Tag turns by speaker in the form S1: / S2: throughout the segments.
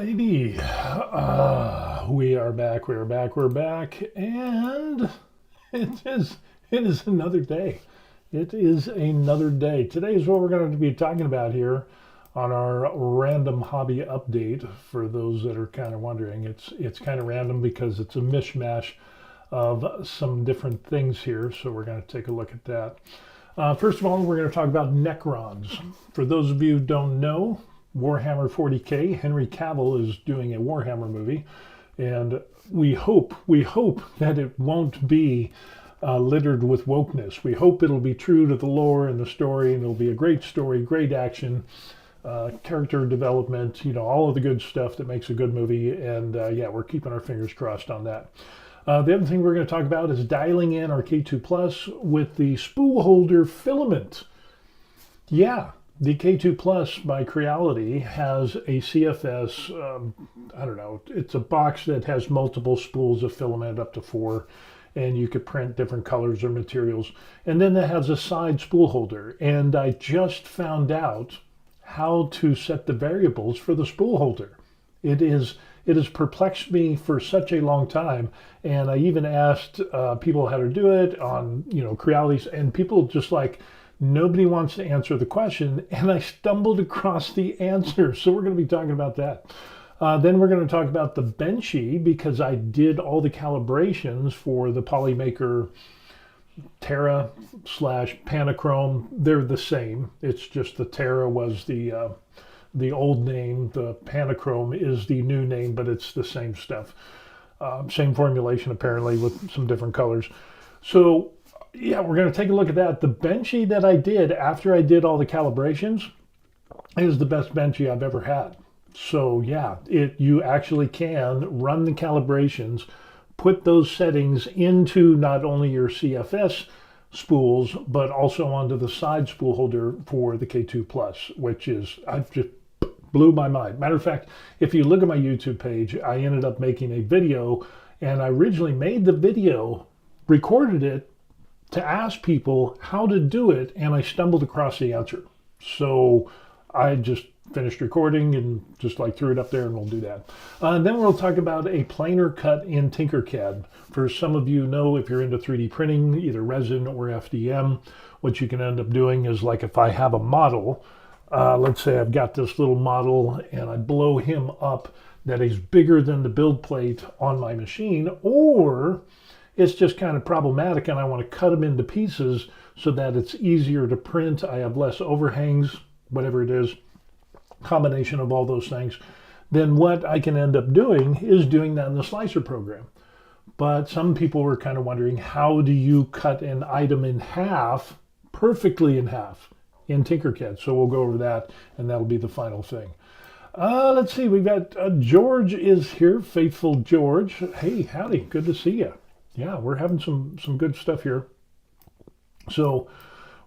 S1: Alrighty, we are back, we're back, and it is, it is another day. It is another day. Today is what we're going to be talking about here on our random hobby update. For those that are kind of wondering, it's kind of random because it's a mishmash of some different things here, so we're going to take a look at that. First of all, we're going to talk about Necrons. For those of you who don't know, Warhammer 40K, Henry Cavill is doing a Warhammer movie, and we hope that it won't be littered with wokeness. We hope it'll be true to the lore and the story, and it'll be a great story, great action, character development, all of the good stuff that makes a good movie, and yeah, we're keeping our fingers crossed on that. The other thing we're going to talk about is dialing in our K2 Plus with the spool holder filament. Yeah. The K2 Plus by Creality has a CFS, I don't know, it's a box that has multiple spools of filament, up to 4, and you could print different colors or materials. And then it has a side spool holder, and I just found out how to set the variables for the spool holder. It has perplexed me for such a long time, and I even asked people how to do it on, Creality's, and people just like, nobody wants to answer the question, and I stumbled across the answer. So we're going to be talking about that. Then we're going to talk about the Benchy, because I did all the calibrations for the Polymaker Terra / Panachrome. They're the same. It's just the Terra was the old name. The Panachrome is the new name, but it's the same stuff. Same formulation apparently, with some different colors. So yeah, we're going to take a look at that. The Benchy that I did after I did all the calibrations is the best Benchy I've ever had. So yeah, you actually can run the calibrations, put those settings into not only your CFS spools, but also onto the side spool holder for the K2 Plus, which is, I just blew my mind. Matter of fact, if you look at my YouTube page, I ended up making a video, and I originally made the video, recorded it, to ask people how to do it, and I stumbled across the answer. So I just finished recording and just like threw it up there, and we'll do that. Then we'll talk about a planar cut in Tinkercad. For some of you know, if you're into 3D printing, either resin or FDM, what you can end up doing is, like, if I have a model, let's say I've got this little model and I blow him up that is bigger than the build plate on my machine, or it's just kind of problematic and I want to cut them into pieces so that it's easier to print, I have less overhangs, whatever it is, combination of all those things, then what I can end up doing is doing that in the slicer program. But some people were kind of wondering, how do you cut an item in half, perfectly in half, in Tinkercad? So we'll go over that, and that'll be the final thing. Let's see, we've got George is here, faithful George. Hey, howdy, good to see you. Yeah, we're having some good stuff here. So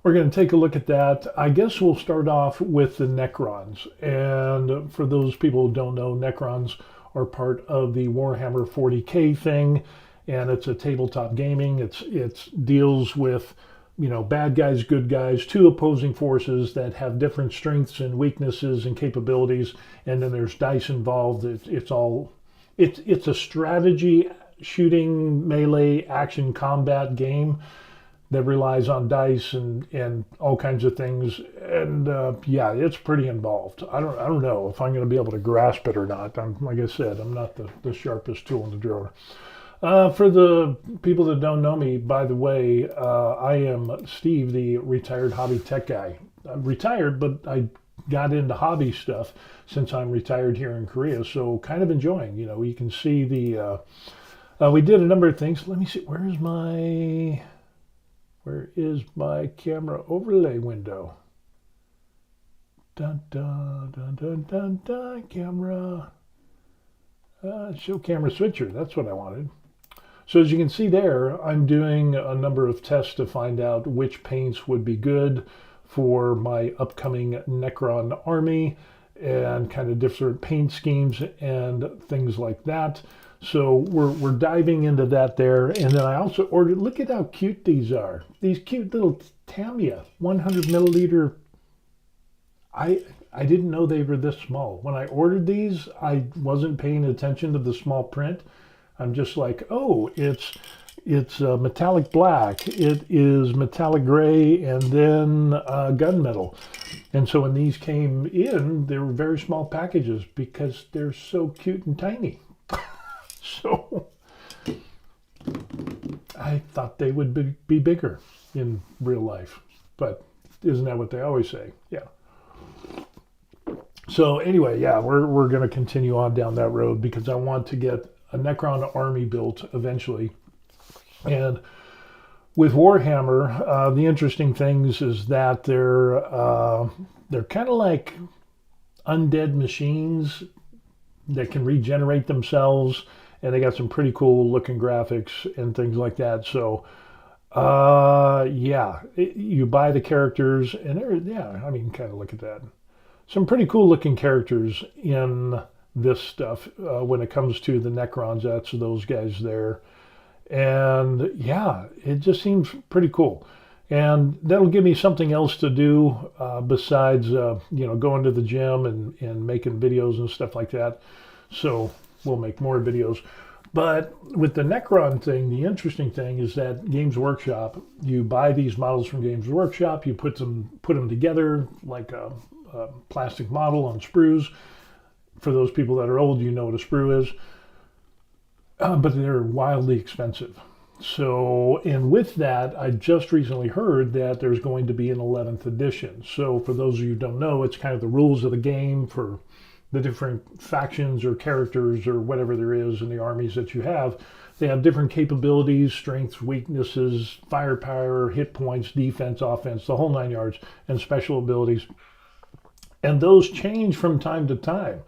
S1: we're going to take a look at that. I guess we'll start off with the Necrons. And for those people who don't know, Necrons are part of the Warhammer 40K thing, and it's a tabletop gaming. It deals with, bad guys, good guys, two opposing forces that have different strengths and weaknesses and capabilities, and then there's dice involved. It's a strategy, shooting, melee, action, combat game that relies on dice and all kinds of things. And yeah, it's pretty involved. I don't know if I'm going to be able to grasp it or not. Like I said, I'm not the sharpest tool in the drawer. For the people that don't know me, by the way, I am Steve, the retired hobby tech guy. I'm retired, but I got into hobby stuff since I'm retired here in Korea, so kind of enjoying. You can see the we did a number of things. Let me see. Where is my camera overlay window? Dun dun dun dun dun dun. Camera. Show camera switcher. That's what I wanted. So as you can see there, I'm doing a number of tests to find out which paints would be good for my upcoming Necron army, and kind of different paint schemes and things like that. So we're diving into that there. And then I also ordered, look at how cute these are. These cute little Tamiya 100 milliliter. I I didn't know they were this small. When I ordered these, I wasn't paying attention to the small print. I'm just like, oh, it's metallic black, it is metallic gray, and then gunmetal. And so when these came in, they were very small packages because they're so cute and tiny. So I thought they would be bigger in real life, but isn't that what they always say? Yeah. So anyway, yeah, we're going to continue on down that road because I want to get a Necron army built eventually. And with Warhammer, the interesting things is that they're kind of like undead machines that can regenerate themselves, and they got some pretty cool looking graphics and things like that. So yeah, you buy the characters, and I mean, kind of look at that. Some pretty cool looking characters in this stuff when it comes to the Necrons. That's those guys there. And yeah, it just seems pretty cool. And that'll give me something else to do besides, going to the gym and making videos and stuff like that. So we'll make more videos. But with the Necron thing, the interesting thing is that Games Workshop, you buy these models from Games Workshop, you put them together like a plastic model on sprues. For those people that are old, you know what a sprue is. But they're wildly expensive. So, and with that, I just recently heard that there's going to be an 11th edition. So for those of you who don't know, it's kind of the rules of the game for the different factions or characters or whatever there is in the armies that you have. They have different capabilities, strengths, weaknesses, firepower, hit points, defense, offense, the whole 9 yards, and special abilities. And those change from time to time,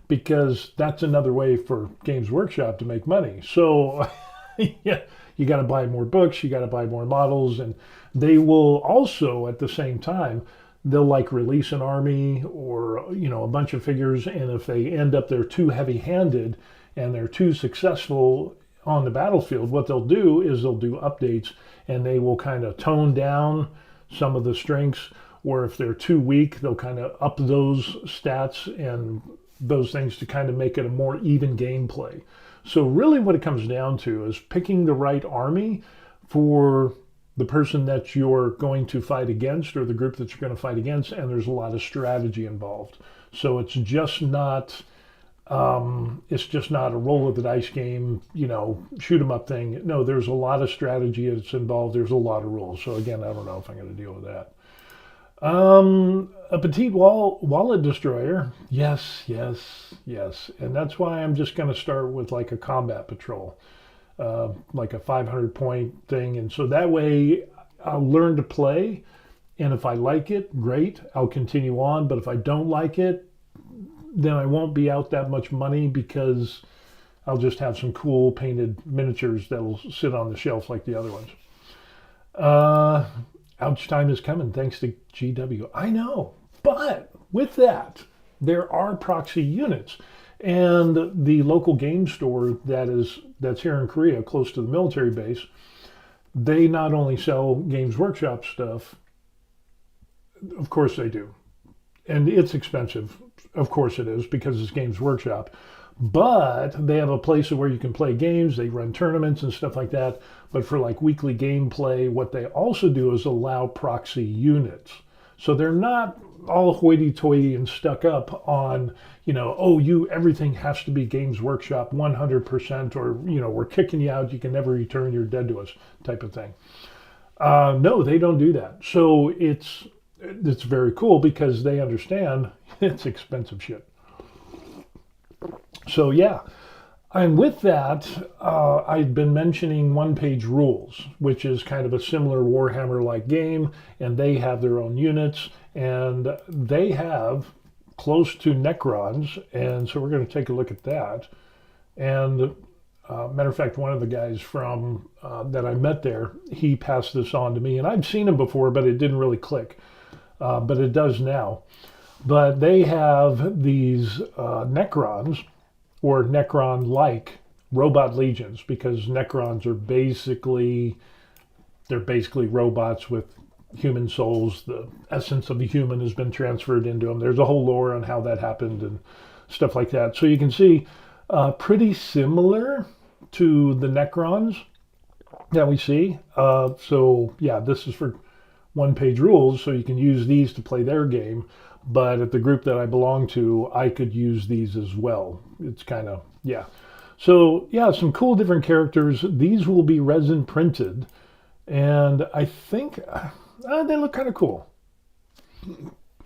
S1: because that's another way for Games Workshop to make money. So yeah, you got to buy more books, you got to buy more models, and they will also at the same time, they'll like release an army or a bunch of figures, and if they end up they're too heavy-handed and they're too successful on the battlefield, what they'll do is they'll do updates, and they will kind of tone down some of the strengths, or if they're too weak, they'll kind of up those stats and those things to kind of make it a more even gameplay. So really what it comes down to is picking the right army for the person that you're going to fight against or the group that you're going to fight against, and there's a lot of strategy involved. So it's just not a roll of the dice game, shoot 'em up thing. No, there's a lot of strategy that's involved. There's a lot of rules. So again, I don't know if I'm going to deal with that. A petite wallet destroyer. Yes. And that's why I'm just going to start with like a combat patrol, like a 500 point thing. And so that way I'll learn to play. And if I like it, great, I'll continue on. But if I don't like it, then I won't be out that much money because I'll just have some cool painted miniatures that'll sit on the shelf like the other ones. Ouch time is coming, thanks to GW. I know, but with that, there are proxy units. And the local game store that's here in Korea, close to the military base, they not only sell Games Workshop stuff, of course they do. And it's expensive, of course it is, because it's Games Workshop. But they have a place where you can play games, they run tournaments and stuff like that. But for like weekly gameplay, what they also do is allow proxy units. So they're not all hoity-toity and stuck up on, everything has to be Games Workshop 100%, or, we're kicking you out, you can never return, you're dead to us, type of thing. No, they don't do that. So it's very cool because they understand it's expensive shit. So yeah, and with that, I've been mentioning one-page rules, which is kind of a similar Warhammer-like game, and they have their own units, and they have close to Necrons, and so we're going to take a look at that. And matter of fact, one of the guys from that I met there, he passed this on to me, and I've seen him before, but it didn't really click, but it does now. But they have these Necrons, or Necron-like robot legions, because Necrons are basically robots with human souls, the essence of the human has been transferred into them. There's a whole lore on how that happened and stuff like that. So you can see pretty similar to the Necrons that we see. So yeah, this is for one-page rules, so you can use these to play their game. But at the group that I belong to, I could use these as well. It's kind of, yeah. So yeah, some cool different characters. These will be resin printed, and I think they look kind of cool.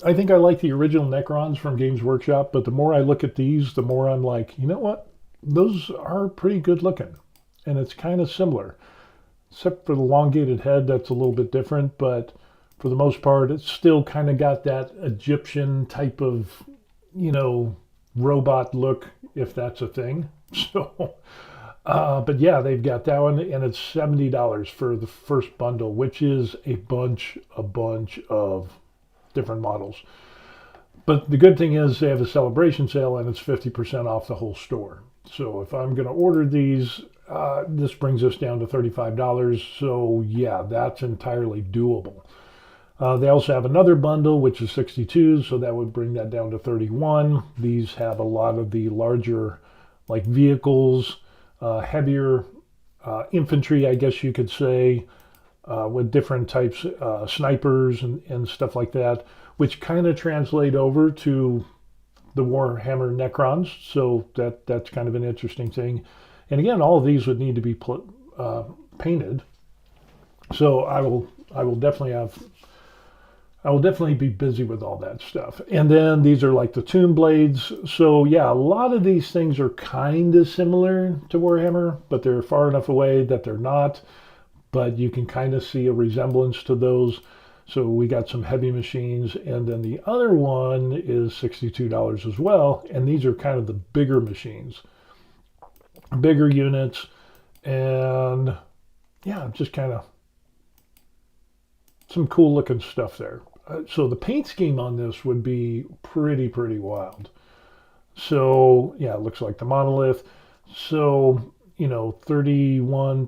S1: I think I like the original Necrons from Games Workshop, but the more I look at these, the more I'm like, you know what? Those are pretty good looking, and it's kind of similar, except for the elongated head. That's a little bit different, but for the most part, it's still kind of got that Egyptian type of, robot look, if that's a thing. So, but yeah, they've got that one, and it's $70 for the first bundle, which is a bunch of different models. But the good thing is they have a celebration sale, and it's 50% off the whole store. So if I'm going to order these, this brings us down to $35. So yeah, that's entirely doable. They also have another bundle, which is 62, so that would bring that down to 31. These have a lot of the larger, like vehicles, heavier infantry, I guess you could say, with different types, snipers and stuff like that, which kind of translate over to the Warhammer Necrons. So that's kind of an interesting thing. And again, all of these would need to be painted. So I will definitely be busy with all that stuff. And then these are like the tomb blades. So yeah, a lot of these things are kind of similar to Warhammer, but they're far enough away that they're not. But you can kind of see a resemblance to those. So we got some heavy machines. And then the other one is $62 as well. And these are kind of the bigger machines, bigger units. And yeah, just kind of some cool looking stuff there. So the paint scheme on this would be pretty wild. So yeah, it looks like the monolith. So 31,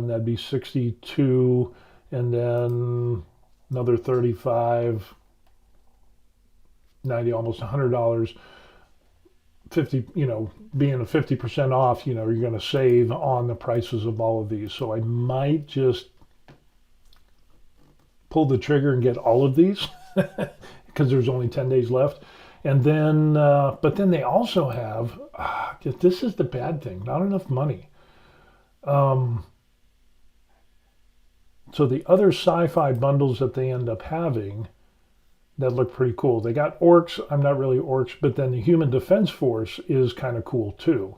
S1: that'd be 62, and then another 35, 90, almost $100. 50, being a 50% off, you're going to save on the prices of all of these. So I might just pull the trigger and get all of these because there's only 10 days left. And then, but then they also have, this is the bad thing, not enough money. So the other sci-fi bundles that they end up having that look pretty cool. They got orcs. I'm not really orcs, but then the Human Defense Force is kind of cool too.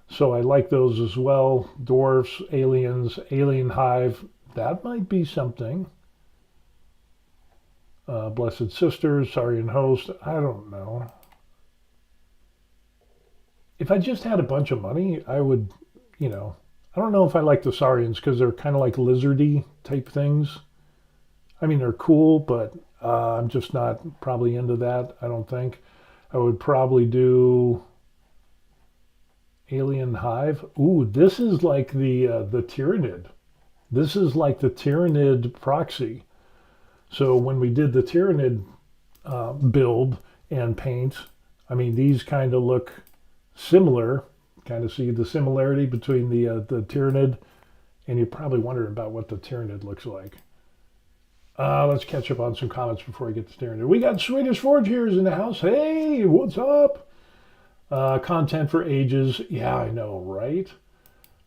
S1: So I like those as well. Dwarfs, aliens, alien hive. That might be something. Blessed Sisters, Saurian Host, I don't know. If I just had a bunch of money, I would, I don't know if I like the Saurians because they're kind of like lizardy type things. I mean, they're cool, but I'm just not probably into that, I don't think. I would probably do Alien Hive. Ooh, this is like the Tyranid. This is like the Tyranid proxy. So when we did the Tyranid build and paint, I mean, these kind of look similar. Kind of see the similarity between the Tyranid, and you're probably wondering about what the Tyranid looks like. Let's catch up on some comments before I get to Tyranid. We got Swedish Foragers in the house. Hey, what's up? Content for ages. Yeah, I know, right?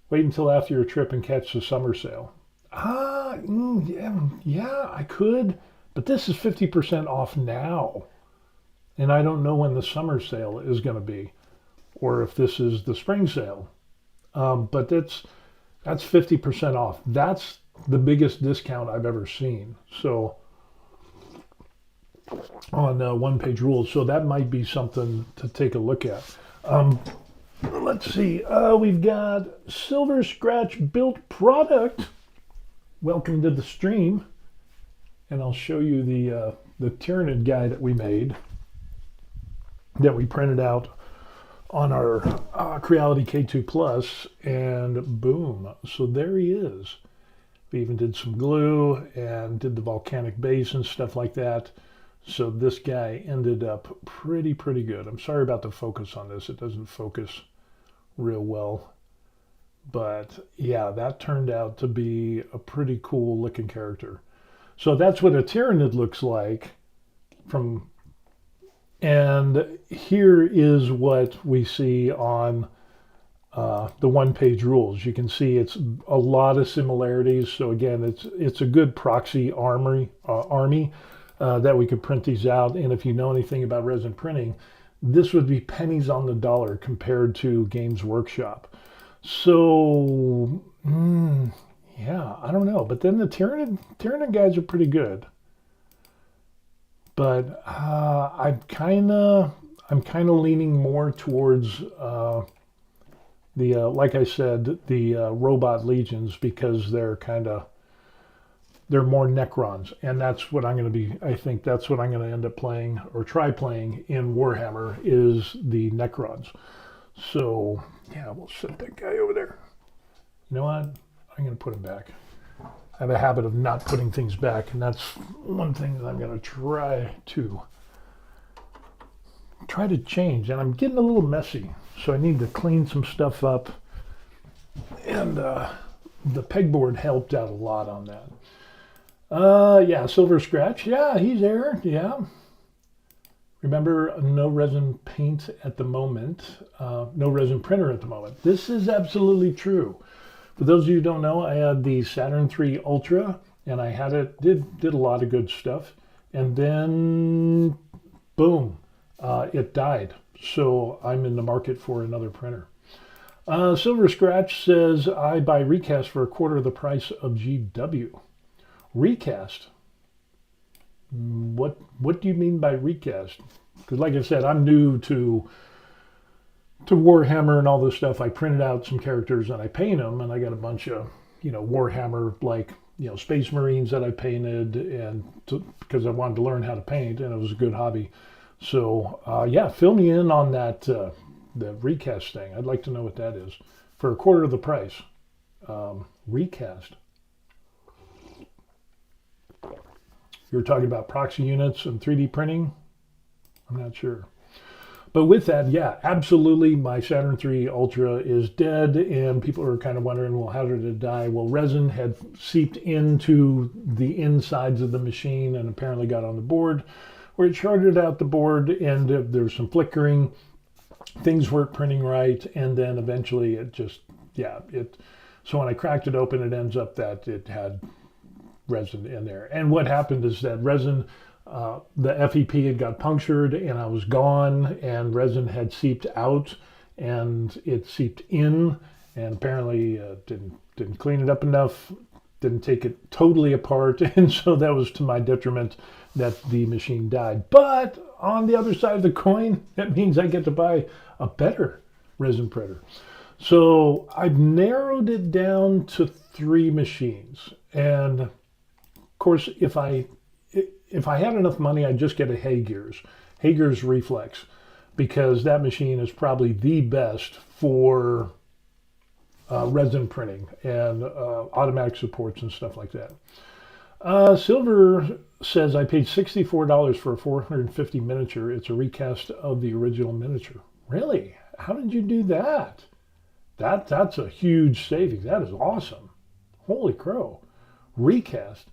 S1: Wait until after your trip and catch the summer sale. Yeah, I could, but this is 50% off now. And I don't know when the summer sale is going to be, or if this is the spring sale. But that's 50% off. That's the biggest discount I've ever seen. So on one-page rules. So that might be something to take a look at. Let's see. We've got Silver Scratch built product. Welcome to the stream, and I'll show you the Tyranid guy that we made, that we printed out on our Creality K2 Plus, and boom, so there he is. We even did some glue and did the volcanic base and stuff like that. So this guy ended up pretty good. I'm sorry about the focus on this. It doesn't focus real well. But yeah, that turned out to be a pretty cool looking character. So that's what a Tyranid looks like from, and here is what we see on the one-page rules. You can see it's a lot of similarities. So again, it's a good proxy army that we could print these out. And if you know anything about resin printing, this would be pennies on the dollar compared to Games Workshop. So yeah, I don't know. But then the Tyranid guys are pretty good. But I'm kind of leaning more towards like I said, the robot legions, because they're more Necrons, and that's what I'm going to be. I think that's what I'm going to end up playing or try playing in Warhammer is the Necrons. So yeah, we'll set that guy over there. You know what? I'm going to put him back. I have a habit of not putting things back, and that's one thing that I'm going to try to change. And I'm getting a little messy, so I need to clean some stuff up. And the pegboard helped out a lot on that. Yeah, Silver Scratch. Yeah, he's there. Yeah. Remember, no resin paint at the moment. No resin printer at the moment. This is absolutely true. For those of you who don't know, I had the Saturn III Ultra, and I had it, did a lot of good stuff. And then, boom, it died. So I'm in the market for another printer. Silver Scratch says, I buy recast for a quarter of the price of GW. Recast? What do you mean by recast? Because like I said, I'm new to Warhammer and all this stuff. I printed out some characters and I paint them, and I got a bunch of, Warhammer, like, Space Marines that I painted, and because I wanted to learn how to paint, and it was a good hobby. So yeah, fill me in on that, the recast thing. I'd like to know what that is for a quarter of the price. Recast. You were talking about proxy units and 3D printing? I'm not sure. But with that, yeah, absolutely, my Saturn III Ultra is dead, and people are kind of wondering, well, how did it die? Well, resin had seeped into the insides of the machine and apparently got on the board, where it shorted out the board, and there was some flickering. Things weren't printing right, and then eventually it just, yeah, so when I cracked it open, it ends up that it had resin in there. And what happened is that resin, the FEP had got punctured, and I was gone, and resin had seeped out, and it seeped in, and apparently didn't clean it up enough, didn't take it totally apart, and so that was to my detriment that the machine died. But on the other side of the coin, that means I get to buy a better resin printer. So I've narrowed it down to 3 machines, and of course, if I had enough money, I'd just get a Hager's Reflex, because that machine is probably the best for resin printing and automatic supports and stuff like that. Silver says, I paid $64 for a 450 miniature. It's a recast of the original miniature. Really? How did you do that? That's a huge savings. That is awesome. Holy crow. Recast.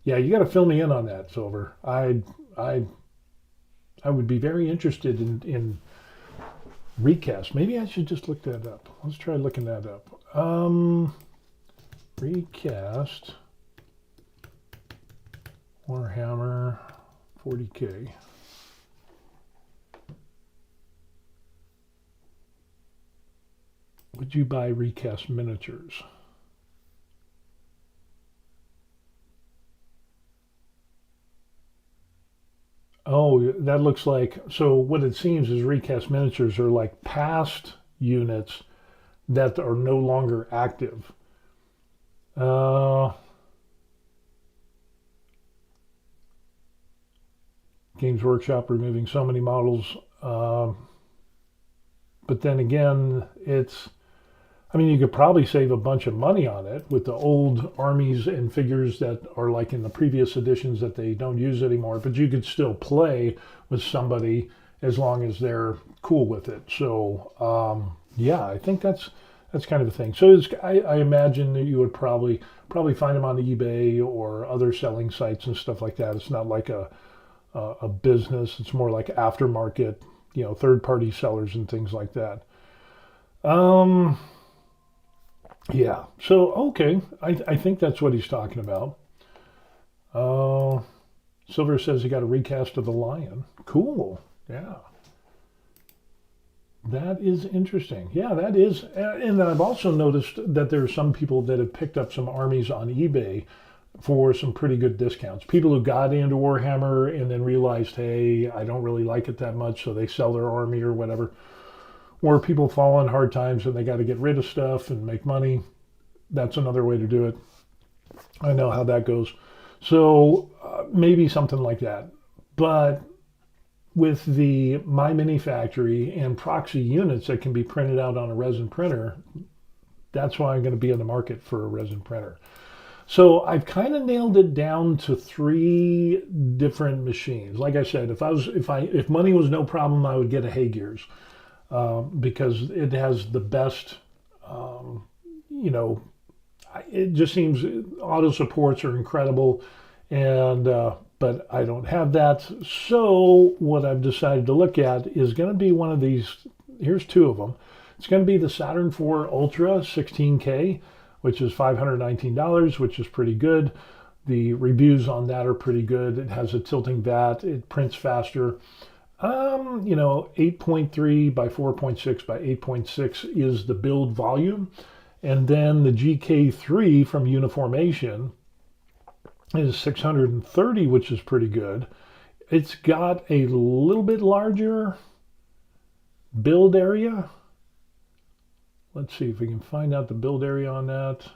S1: Yeah, you got to fill me in on that, Silver. I would be very interested in recast. Maybe I should just look that up. Let's try looking that up. Recast Warhammer 40K. Would you buy recast miniatures? Oh, that looks like, so what it seems is recast miniatures are like past units that are no longer active. Games Workshop removing so many models. But then again, I mean, you could probably save a bunch of money on it with the old armies and figures that are like in the previous editions that they don't use anymore, but you could still play with somebody as long as they're cool with it. So, yeah, I think that's kind of a thing. So I imagine that you would probably find them on eBay or other selling sites and stuff like that. It's not like a business. It's more like aftermarket, third-party sellers and things like that. Yeah. So okay, I think that's what he's talking about. Silver says he got a recast of the Lion. Cool. Yeah. That is interesting. Yeah, that is. And I've also noticed that there are some people that have picked up some armies on eBay for some pretty good discounts. People who got into Warhammer and then realized, hey, I don't really like it that much, so they sell their army or whatever. Or people fall on hard times and they got to get rid of stuff and make money. That's another way to do it. I know how that goes. So maybe something like that. But with the My Mini Factory and proxy units that can be printed out on a resin printer, that's why I'm going to be in the market for a resin printer. So I've kind of nailed it down to 3 different machines. Like I said, if money was no problem, I would get a Haygears because it has the best. It just seems auto supports are incredible, and but I don't have that. So what I've decided to look at is going to be one of these. Here's 2 of them. It's going to be the Saturn IV Ultra 16K, which is $519, which is pretty good. The reviews on that are pretty good. It has a tilting vat. It prints faster. 8.3 by 4.6 by 8.6 is the build volume. And then the GK3 from Uniformation is 630, which is pretty good. It's got a little bit larger build area. Let's see if we can find out the build area on that.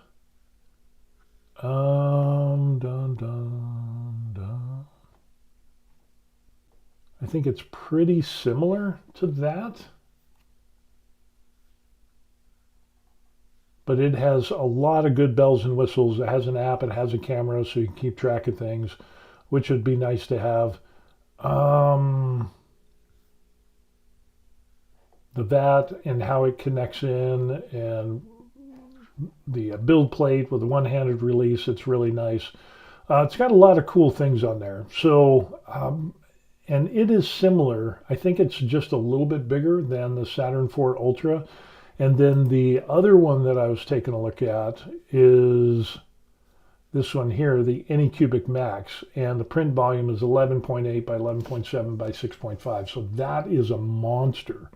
S1: I think it's pretty similar to that. But it has a lot of good bells and whistles. It has an app, it has a camera, so you can keep track of things, which would be nice to have. The vat and how it connects in, and the build plate with the one-handed release, it's really nice. It's got a lot of cool things on there. So, and it is similar. I think it's just a little bit bigger than the Saturn IV Ultra. And then the other one that I was taking a look at is this one here, the Anycubic Max. And the print volume is 11.8 by 11.7 by 6.5. So that is a monster.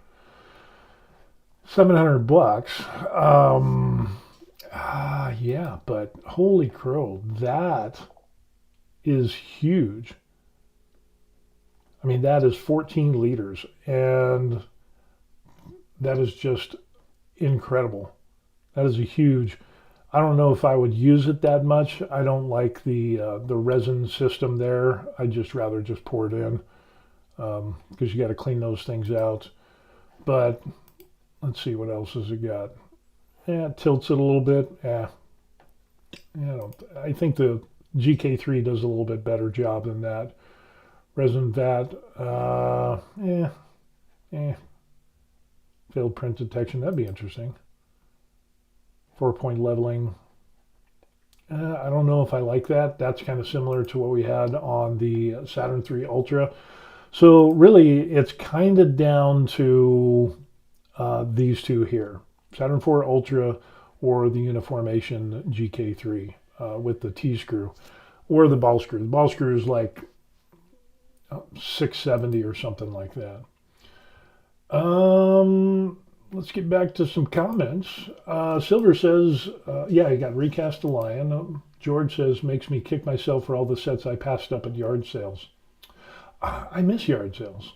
S1: $700. Yeah, but holy crow, that is huge. I mean, that is 14 liters. And that is just incredible. That is a huge. I don't know if I would use it that much. I don't like the resin system there. I'd just rather just pour it in because you got to clean those things out. But let's see what else has it got. Yeah, it tilts it a little bit. Yeah, I think the GK3 does a little bit better job than that. Resin vat. Failed print detection, that'd be interesting. 4-point leveling. I don't know if I like that. That's kind of similar to what we had on the Saturn III Ultra. So really, it's kind of down to these 2 here. Saturn IV Ultra or the Uniformation GK3 with the T-screw or the ball screw. The ball screw is like 670 or something like that. Let's get back to some comments. Silver says, yeah, he got recast the Lion. George says, makes me kick myself for all the sets I passed up at yard sales. I miss yard sales.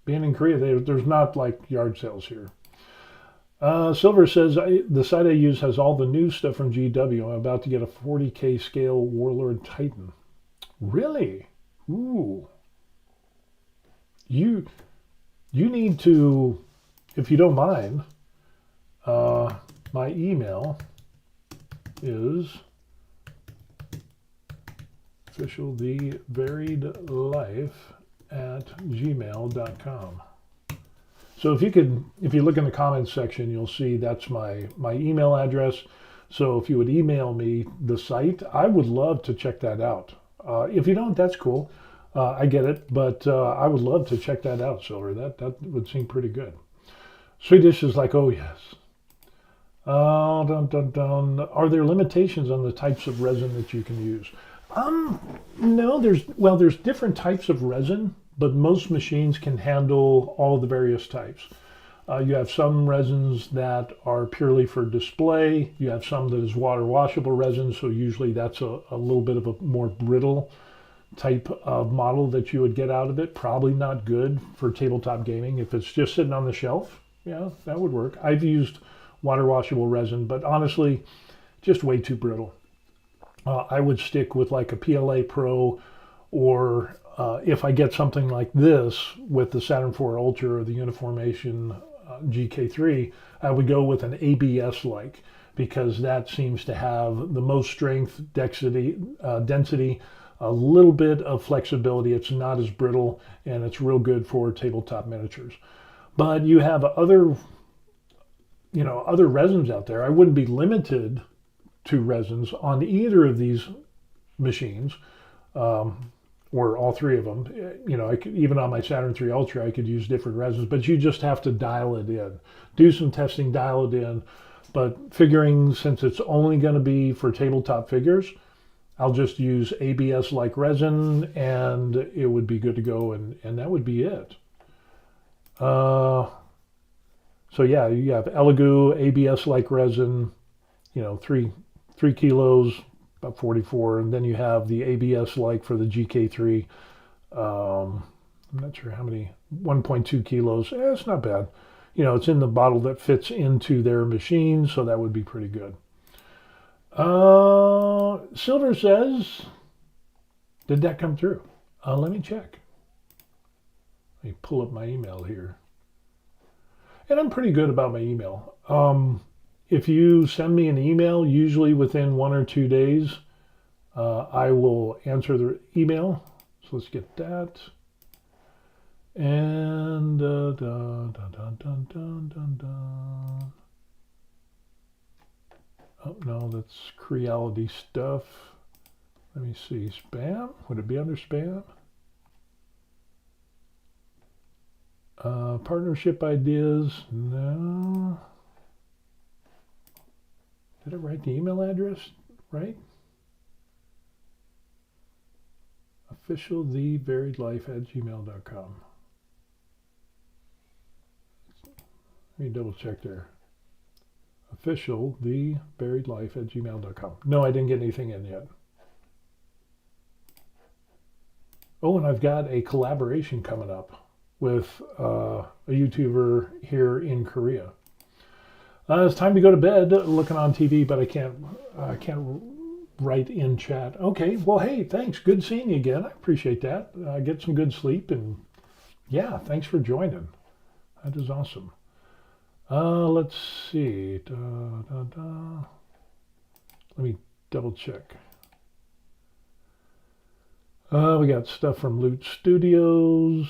S1: Being in Korea, there's not like yard sales here. Silver says, the site I use has all the new stuff from GW. I'm about to get a 40K scale Warlord Titan. Really? Ooh. You need to, if you don't mind, my email is officialthevariedlife@gmail.com. So if you look in the comments section, you'll see that's my email address. So if you would email me the site, I would love to check that out. If you don't, that's cool. I get it, but I would love to check that out, Silver. That would seem pretty good. Swedish is like, oh yes. Dun, dun, dun. Are there limitations on the types of resin that you can use? No, there's different types of resin, but most machines can handle all the various types. You have some resins that are purely for display. You have some that is water washable resin, so usually that's a little bit of a more brittle type of model that you would get out of it. Probably not good for tabletop gaming. If it's just sitting on the shelf, yeah, that would work. I've used water washable resin, but honestly, just way too brittle. I would stick with like a PLA Pro, or if I get something like this with the Saturn IV Ultra or the Uniformation GK3, I would go with an ABS-like, because that seems to have the most strength, density, a little bit of flexibility. It's not as brittle, and it's real good for tabletop miniatures. But you have other resins out there. I wouldn't be limited to resins on either of these machines, or all three of them. I could, even on my Saturn III Ultra, I could use different resins, but you just have to dial it in. Do some testing, dial it in. But figuring, since it's only going to be for tabletop figures, I'll just use ABS-like resin, and it would be good to go, and that would be it. So yeah, you have Elegoo, ABS-like resin, 3 kilos, about 44, and then you have the ABS-like for the GK3. I'm not sure how many, 1.2 kilos. It's not bad. It's in the bottle that fits into their machine, so that would be pretty good. Silver says, did that come through? Let me check. Let me pull up my email here. And I'm pretty good about my email. If you send me an email, usually within 1 or 2 days, I will answer the email. So let's get that. And dun, dun, dun, dun, dun, dun, dun. Oh, no, that's Creality stuff. Let me see. Spam? Would it be under spam? Partnership ideas? No. Did I write the email address right? officialthevariedlife@gmail.com. Let me double check there. officialthevariedlife@gmail.com. No, I didn't get anything in yet. Oh, and I've got a collaboration coming up with a YouTuber here in Korea. It's time to go to bed, looking on TV, but I can't write in chat. Okay, well, hey, thanks. Good seeing you again. I appreciate that. Get some good sleep, and yeah, thanks for joining. That is awesome. Let's see. Let me double check. We got stuff from Loot Studios.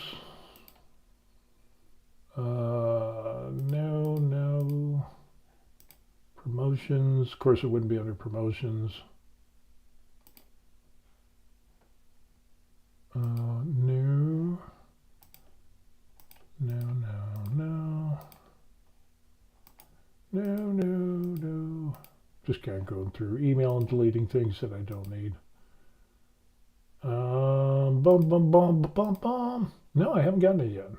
S1: No. Promotions. Of course, it wouldn't be under promotions. No. Just kind of going through email and deleting things that I don't need. No, I haven't gotten it yet.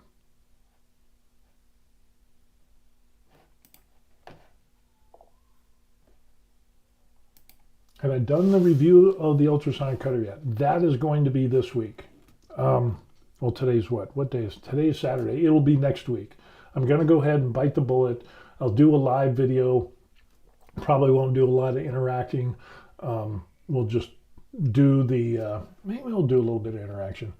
S1: Have I done the review of the ultrasonic cutter yet? That is going to be this week. Well, today's what? What day is today? Is Saturday. It'll be next week. I'm going to go ahead and bite the bullet. I'll do a live video. Probably won't do a lot of interacting. We'll just do the, maybe we'll do a little bit of interaction.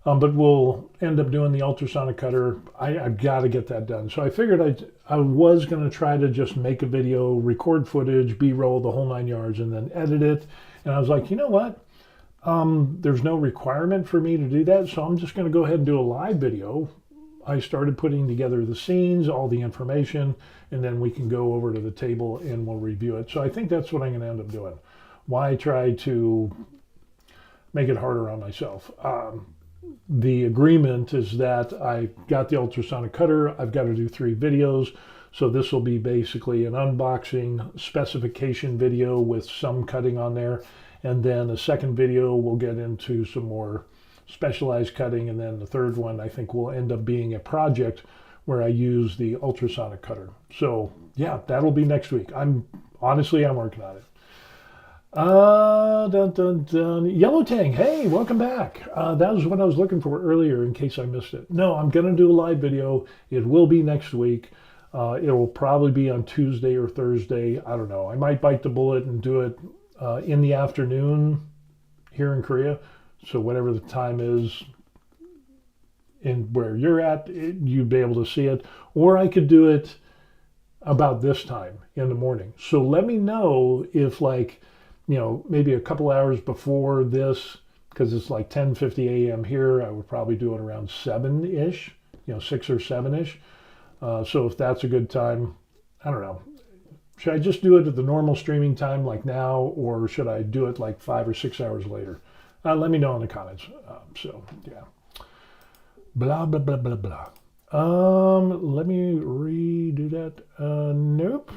S1: But we'll end up doing the ultrasonic cutter. I've got to get that done. So I figured I was going to try to just make a video, record footage, B-roll, the whole 9 yards, and then edit it. And I was like, you know what? There's no requirement for me to do that, so I'm just going to go ahead and do a live video. I started putting together the scenes, all the information, and then we can go over to the table and we'll review it. So I think that's what I'm going to end up doing. Why try to make it harder on myself? The agreement is that I got the ultrasonic cutter. I've got to do 3 videos. So this will be basically an unboxing specification video with some cutting on there. And then a second video will get into some more specialized cutting. And then the third one, I think, will end up being a project where I use the ultrasonic cutter. So yeah, that'll be next week. I'm working on it. Dun, dun, dun. Yellow Tang, hey, welcome back. That was what I was looking for earlier in case I missed it. No, I'm going to do a live video. It will be next week. It will probably be on Tuesday or Thursday. I don't know. I might bite the bullet and do it in the afternoon here in Korea. So whatever the time is in where you're at, you'd be able to see it. Or I could do it about this time in the morning. So let me know if, like, you know, maybe a couple hours before this, because it's like 10:50 a.m. here, I would probably do it around 7-ish, 6 or 7-ish. So if that's a good time, I don't know. Should I just do it at the normal streaming time like now, or should I do it like 5 or 6 hours later? Let me know in the comments. So yeah, blah blah blah blah blah. Let me redo that. Nope.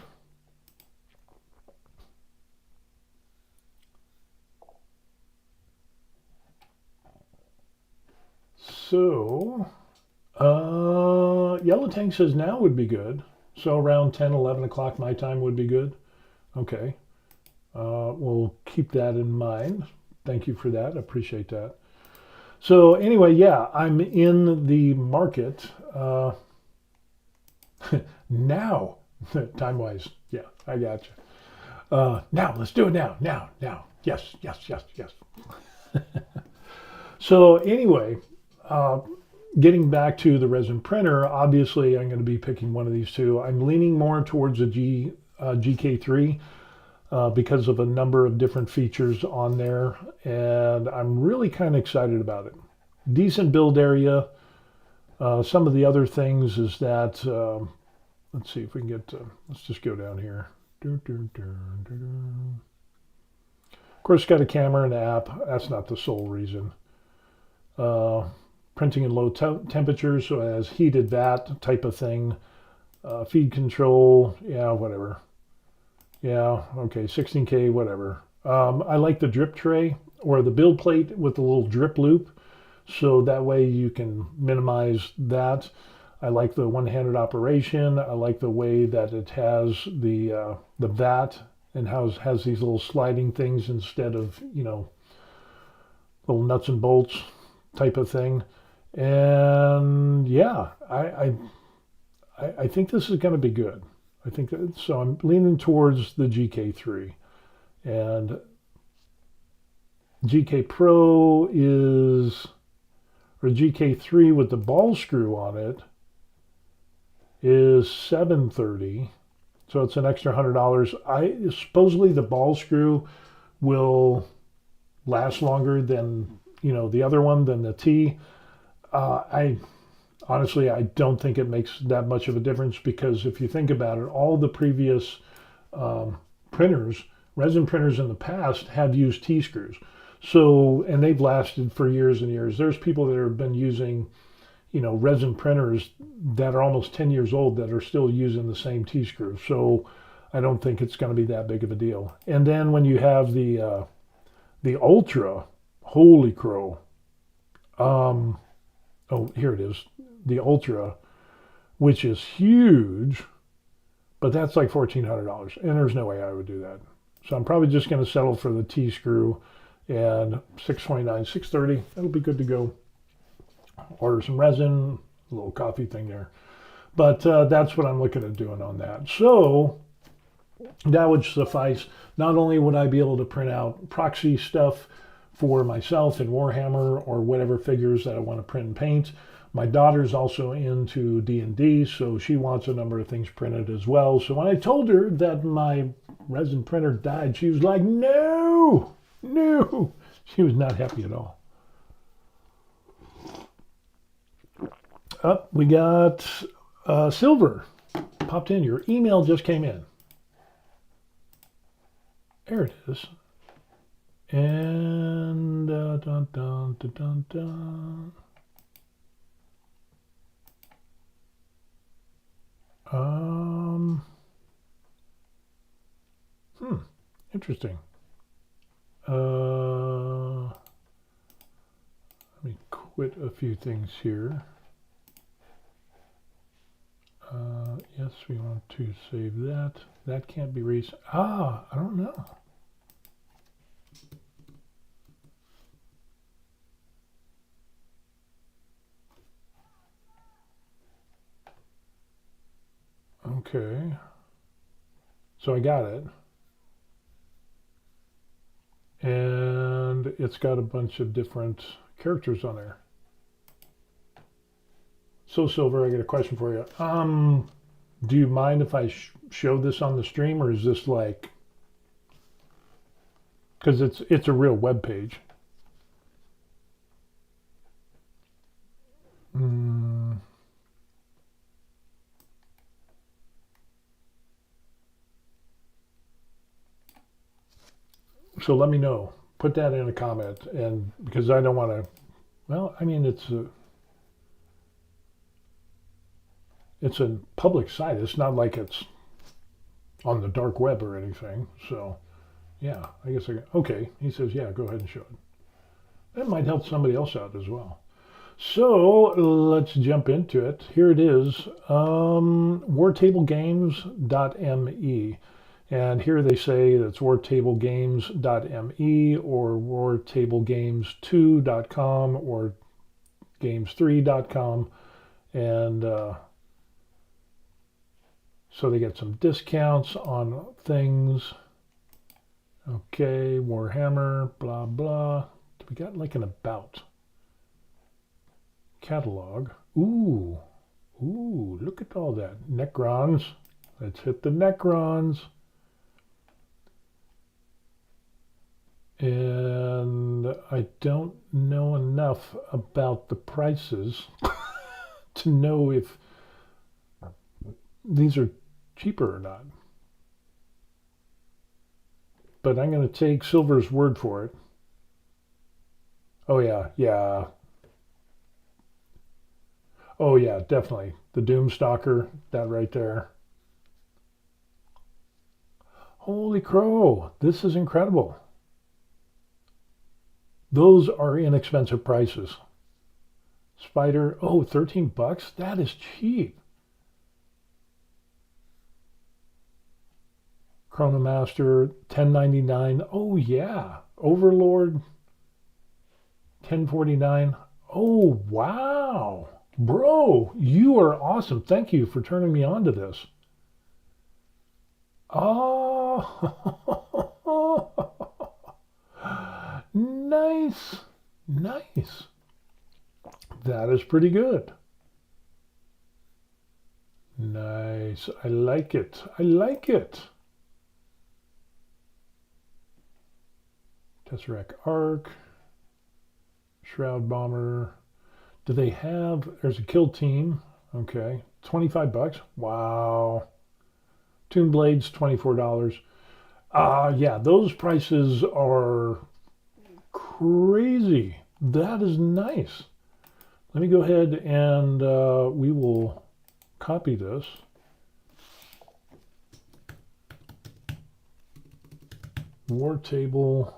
S1: So, Yellow Tank says now would be good. So around 10, 11 o'clock my time would be good. Okay. We'll keep that in mind. Thank you for that. I appreciate that. So anyway, yeah, I'm in the market now, time-wise. Yeah, I got you. Now, let's do it now. Now. Yes. So anyway, getting back to the resin printer, obviously I'm going to be picking one of these two. I'm leaning more towards a GK3 because of a number of different features on there, and I'm really kind of excited about it. Decent build area. Some of the other things is that, let's see if we can get, let's just go down here. Of course, it's got a camera and an app. That's not the sole reason. Printing in low temperatures, so it has heated vat type of thing. Feed control, yeah, whatever. Yeah, okay, 16K, whatever. I like the drip tray or the build plate with the little drip loop, so that way you can minimize that. I like the one-handed operation. I like the way that it has the vat and has these little sliding things instead of, little nuts and bolts type of thing. And yeah, I think this is going to be good. I think that, so I'm leaning towards the GK3, and GK Pro is, or GK3 with the ball screw on it is $730. So it's an extra $100. Supposedly the ball screw will last longer than, the other one, than the T. Honestly, I don't think it makes that much of a difference, because if you think about it, all the previous resin printers in the past have used T-screws. So, and they've lasted for years and years. There's people that have been using, resin printers that are almost 10 years old that are still using the same T-screw. So I don't think it's going to be that big of a deal. And then when you have the Ultra, holy crow. Oh, here it is. The Ultra, which is huge, but that's like $1,400, and there's no way I would do that. So I'm probably just going to settle for the T-screw, and $629, $630. That'll be good to go. Order some resin, a little coffee thing there. But that's what I'm looking at doing on that. So that would suffice. Not only would I be able to print out proxy stuff for myself in Warhammer or whatever figures that I want to print and paint. My daughter's also into D&D, so she wants a number of things printed as well. So when I told her that my resin printer died, she was like, no, no. She was not happy at all. Up, we got Silver popped in. Your email just came in. There it is. And dun, dun, dun, dun, dun. Interesting. Let me quit a few things here. Yes, we want to save that. That can't be reset. I don't know. Okay. So I got it. And it's got a bunch of different characters on there. So Silver, I got a question for you. Do you mind if I show this on the stream, or is this like, because it's a real web page? So let me know. Put that in a comment, and because I don't want to. Well, I mean, it's a public site. It's not like it's on the dark web or anything. So, yeah, I guess okay. He says, yeah, go ahead and show it. That might help somebody else out as well. So let's jump into it. Here it is, wartablegames.me. And here they say that's wartablegames.me or wartablegames2.com or games3.com. And so they get some discounts on things. Okay, Warhammer, blah, blah. We got like an about. Catalog. Ooh, look at all that. Necrons. Let's hit the Necrons. And I don't know enough about the prices to know if these are cheaper or not. But I'm going to take Silver's word for it. Oh, yeah. Oh, yeah, definitely. The Doomstalker, that right there. Holy crow, this is incredible. Those are inexpensive prices. Spider, oh, 13 bucks? That is cheap. Chronomaster, $10.99. Oh, yeah. Overlord, $10.49. Oh, wow. Bro, you are awesome. Thank you for turning me on to this. Oh, nice. That is pretty good. Nice. I like it. Tesseract Arc, Shroud Bomber. Do they have, there's a Kill Team. Okay. 25 bucks. Wow. Toon Blades, $24. Yeah, those prices are crazy. That is nice. Let me go ahead and we will copy this. Wartable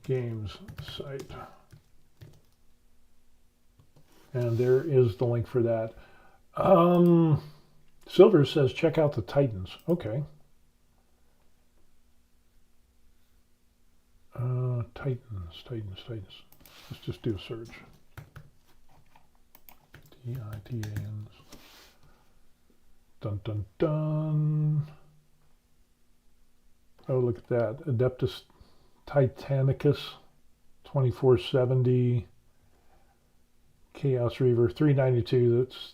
S1: Games site. And there is the link for that. Silver says, check out the Titans. Okay. Titans. Let's just do a search. Titans. Dun, dun, dun. Oh, look at that. Adeptus Titanicus 2470. Chaos Reaver 392. That's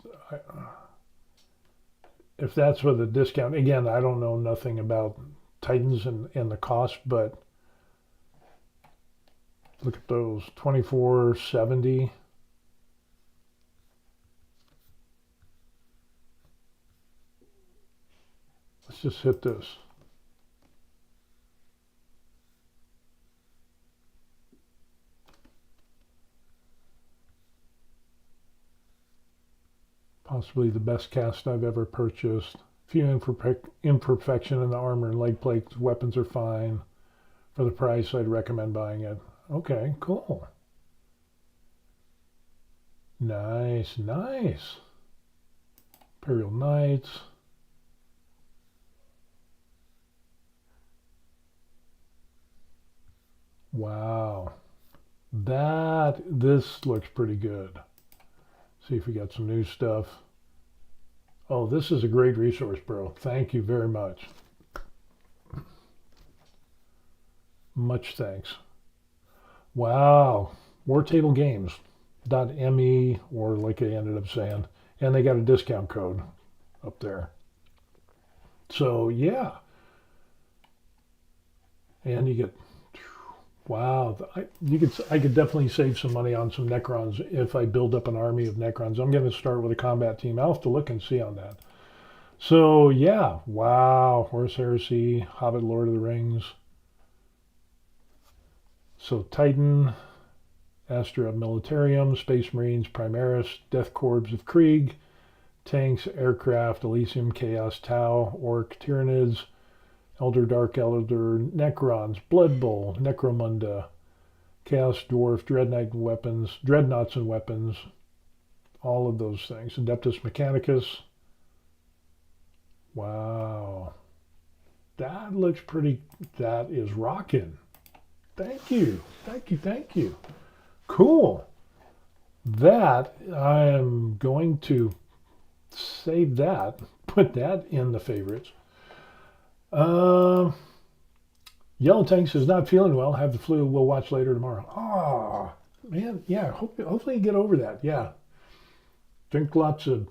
S1: if that's with a discount. Again, I don't know nothing about Titans and the cost, but look at those 2470. Let's just hit this. Possibly the best cast I've ever purchased. Few imperfection in the armor and leg plates. Weapons are fine. For the price, I'd recommend buying it. Okay, cool. Nice, nice. Imperial Knights. Wow. This looks pretty good. See if we got some new stuff. Oh, this is a great resource, bro. Thank you very much. Much thanks. Wow. WarTableGames.me, or like I ended up saying. And they got a discount code up there. So, yeah. And you get... Wow, I could definitely save some money on some Necrons if I build up an army of Necrons. I'm going to start with a combat team. I'll have to look and see on that. So, yeah, wow, Horus Heresy, Hobbit, Lord of the Rings. So, Titan, Astra Militarium, Space Marines, Primaris, Death Corps of Krieg, Tanks, Aircraft, Elysium, Chaos, Tau, Orc, Tyranids, Elder, Dark Elder, Necrons, Blood Bowl, Necromunda, Chaos Dwarf, Dreadnoughts and Weapons, all of those things. Adeptus Mechanicus. Wow. That looks pretty, that is rocking. Thank you, thank you, thank you. Cool. That, I am going to save that, put that in the favorites. Yellow Tank says not feeling well, have the flu, we'll watch later tomorrow. Oh, man, yeah, hopefully you get over that, yeah. Drink lots of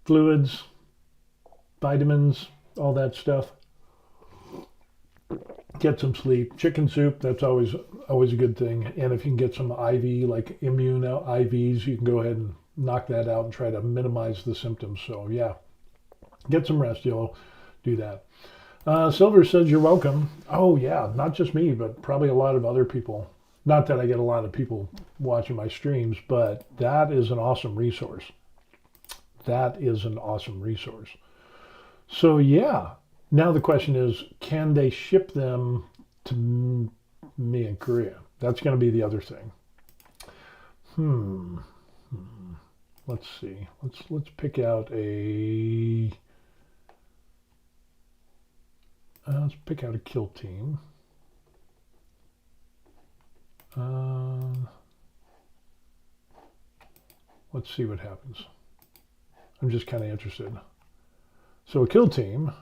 S1: fluids, vitamins, all that stuff. Get some sleep. Chicken soup, that's always a good thing. And if you can get some IV, like immune IVs, you can go ahead and knock that out and try to minimize the symptoms. So, yeah, get some rest, Yellow. Do that. Silver says you're welcome. Oh yeah, not just me, but probably a lot of other people. Not that I get a lot of people watching my streams, but that is an awesome resource. That is an awesome resource. So yeah, now the question is, can they ship them to me in Korea? That's going to be the other thing. Let's see. Let's pick out a... let's pick out a kill team. Let's see what happens. I'm just kind of interested. So a kill team,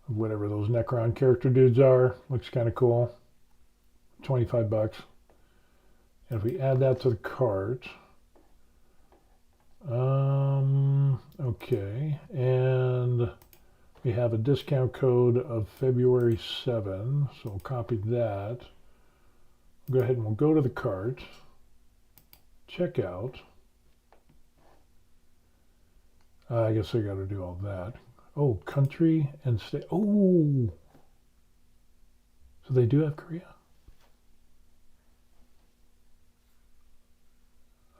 S1: whatever those Necron character dudes are, looks kind of cool. 25 bucks. And if we add that to the cart, okay, and we have a discount code of February 7, so we'll copy that. Go ahead and we'll go to the cart, check out. I guess I got to do all that. Oh, country and state. Oh, so they do have Korea.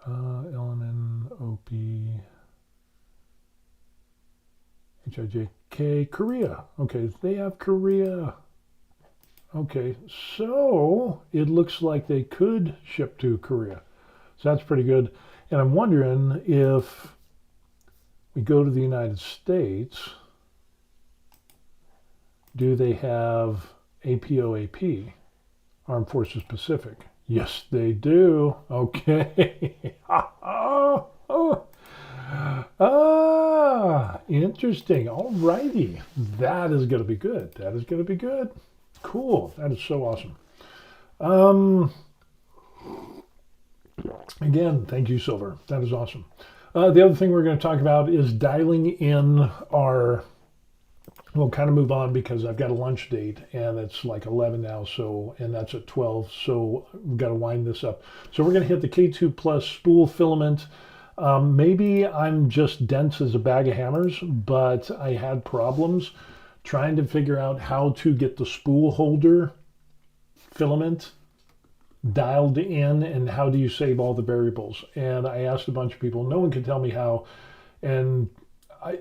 S1: LNN, HIJK, Korea. Okay, they have Korea. Okay, so it looks like they could ship to Korea. So that's pretty good. And I'm wondering if we go to the United States, do they have APOAP, Armed Forces Pacific? Yes, they do. Okay. Interesting. All righty. That is going to be good. That is going to be good. Cool. That is so awesome. Um, Again, thank you, Silver. That is awesome. The other thing we're going to talk about is dialing in our. We'll kind of move on because I've got a lunch date and it's like 11 now, so, and that's at 12, so we've got to wind this up. So we're going to hit the K2 Plus spool filament. Maybe I'm just dense as a bag of hammers, but I had problems trying to figure out how to get the spool holder filament dialed in and how do you save all the variables. And I asked a bunch of people, no one could tell me how, and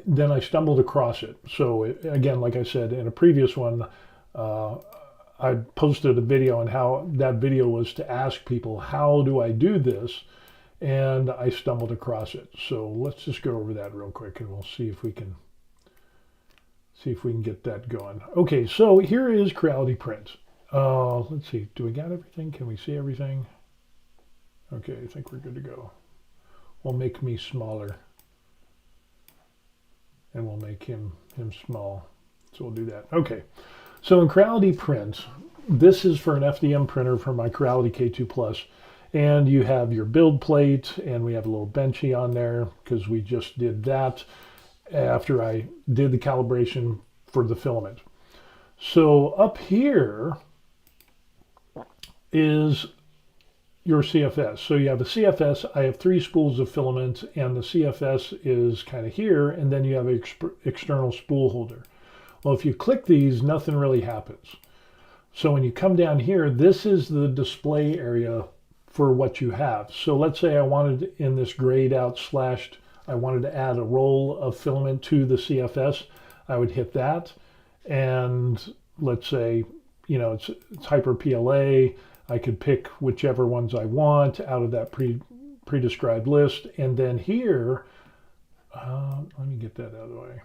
S1: then I stumbled across it. So again, like I said in a previous one, I posted a video on how that video was to ask people, how do I do this? And I stumbled across it. So let's just go over that real quick and we'll see if we can get that going. Okay, so here is Creality Print. Let's see, do we got everything? Can we see everything? Okay, I think we're good to go. We'll make me smaller. And we'll make him small. So we'll do that. Okay, so in Creality Print, this is for an FDM printer for my Creality K2 Plus. And you have your build plate, and we have a little Benchy on there because we just did that after I did the calibration for the filament. So up here is your CFS. So you have a CFS. I have 3 spools of filament, and the CFS is kind of here, and then you have an external spool holder. Well, if you click these, nothing really happens. So when you come down here, this is the display area for what you have. So let's say I wanted in this grayed out slashed, I wanted to add a roll of filament to the CFS. I would hit that, and let's say, you know, it's Hyper PLA. I could pick whichever ones I want out of that pre-described list. And then here, let me get that out of the way.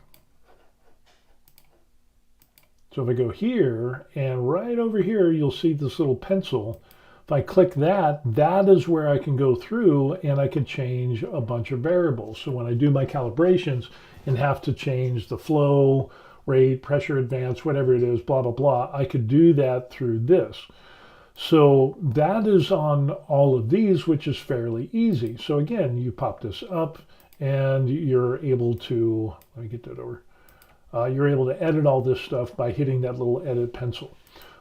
S1: So if I go here, and right over here, you'll see this little pencil. If I click that, that is where I can go through and I can change a bunch of variables. So when I do my calibrations and have to change the flow, rate, pressure advance, whatever it is, blah, blah, blah, I could do that through this. So that is on all of these, which is fairly easy. So again, you pop this up and you're able to, let me get that over. You're able to edit all this stuff by hitting that little edit pencil.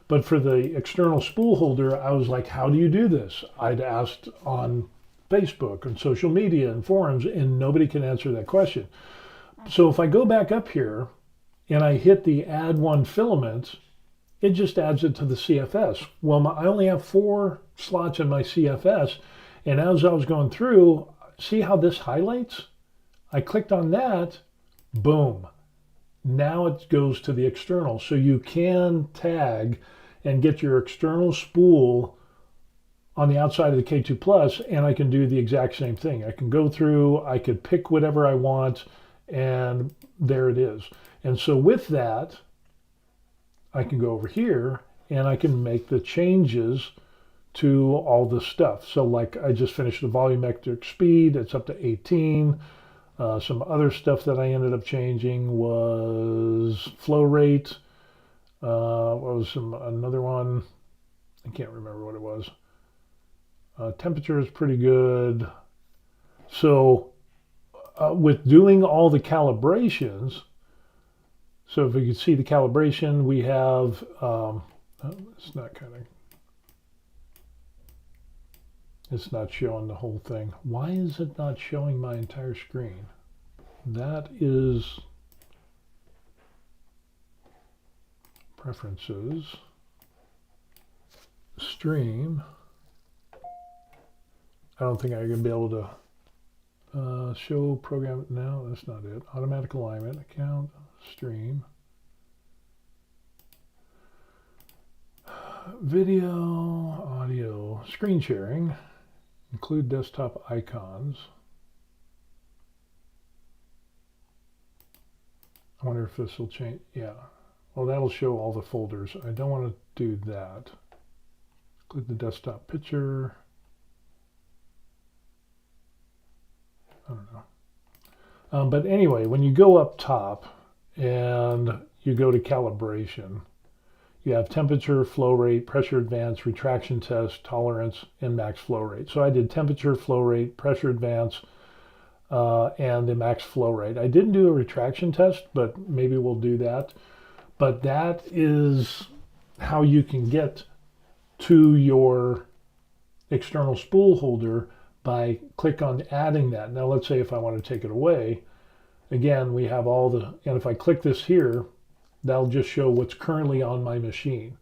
S1: But for the external spool holder, I was like, how do you do this? I'd asked on Facebook and social media and forums, and nobody can answer that question. So if I go back up here and I hit the add one filament, it just adds it to the CFS. Well, I only have 4 slots in my CFS, and as I was going through, see how this highlights? I clicked on that, boom. Now it goes to the external. So you can tag and get your external spool on the outside of the K2 Plus, and I can do the exact same thing. I can go through, I could pick whatever I want, and there it is. And so with that, I can go over here and I can make the changes to all this stuff. So like I just finished the volumetric speed, it's up to 18. Some other stuff that I ended up changing was flow rate. What was another one? I can't remember what it was. Temperature is pretty good. So with doing all the calibrations, so if we can see the calibration, we have, it's not showing the whole thing. Why is it not showing my entire screen? That is preferences, stream. I don't think I'm going to be able to show program. No, that's not it. Automatic alignment, account, stream. Video, audio, screen sharing, include desktop icons. I wonder if this will change. Yeah. Well, that'll show all the folders. I don't want to do that. Include the desktop picture. I don't know. But anyway, when you go up top and you go to calibration, You have temperature, flow rate, pressure advance, retraction test, tolerance, and max flow rate. So I did temperature, flow rate, pressure advance, and the max flow rate. I didn't do a retraction test, but maybe we'll do that. But that is how you can get to your external spool holder by click on adding that. Now let's say if I want to take it away, again, we have all the, and if I click this here, that'll just show what's currently on my machine.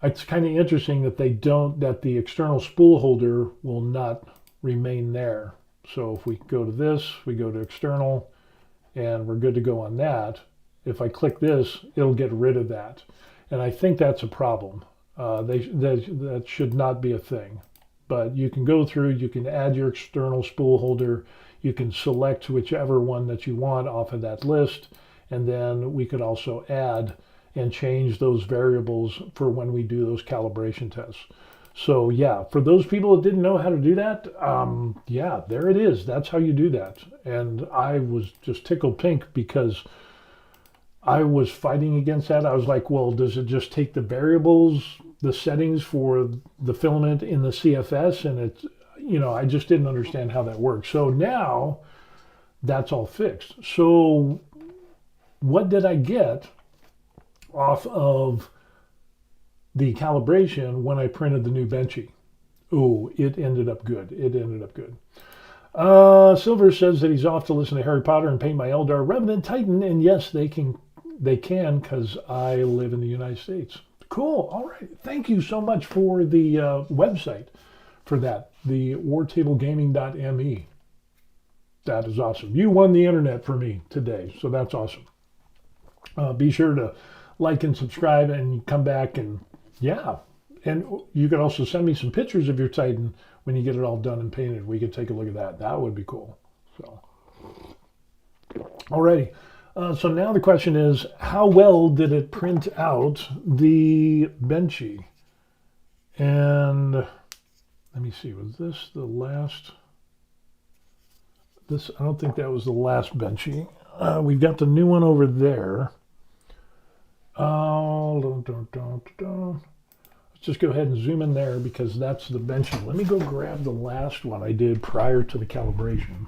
S1: It's kind of interesting that that the external spool holder will not remain there. So if we go to this, we go to external, and we're good to go on that. If I click this, it'll get rid of that. And I think that's a problem. That should not be a thing. But you can go through, you can add your external spool holder, you can select whichever one that you want off of that list, and then we could also add and change those variables for when we do those calibration tests. So yeah, for those people that didn't know how to do that, yeah, there it is. That's how you do that. And I was just tickled pink because I was fighting against that. I was like, well, does it just take the variables, the settings for the filament in the CFS? And it's, I just didn't understand how that works. So now that's all fixed. So what did I get off of the calibration when I printed the new Benchy? Oh, it ended up good. It ended up good. Silver says that he's off to listen to Harry Potter and paint my Eldar Revenant Titan. And yes, they can because I live in the United States. Cool. All right. Thank you so much for the website for that, the wartablegaming.me. That is awesome. You won the internet for me today, so that's awesome. Be sure to like and subscribe and come back, and yeah. And you can also send me some pictures of your Titan when you get it all done and painted. We could take a look at that. That would be cool. So, alrighty. So now the question is, how well did it print out the Benchy? And let me see, was this the last? I don't think that was the last Benchy. We've got the new one over there. Let's just go ahead and zoom in there because that's the Benchy. Let me go grab the last one I did prior to the calibration.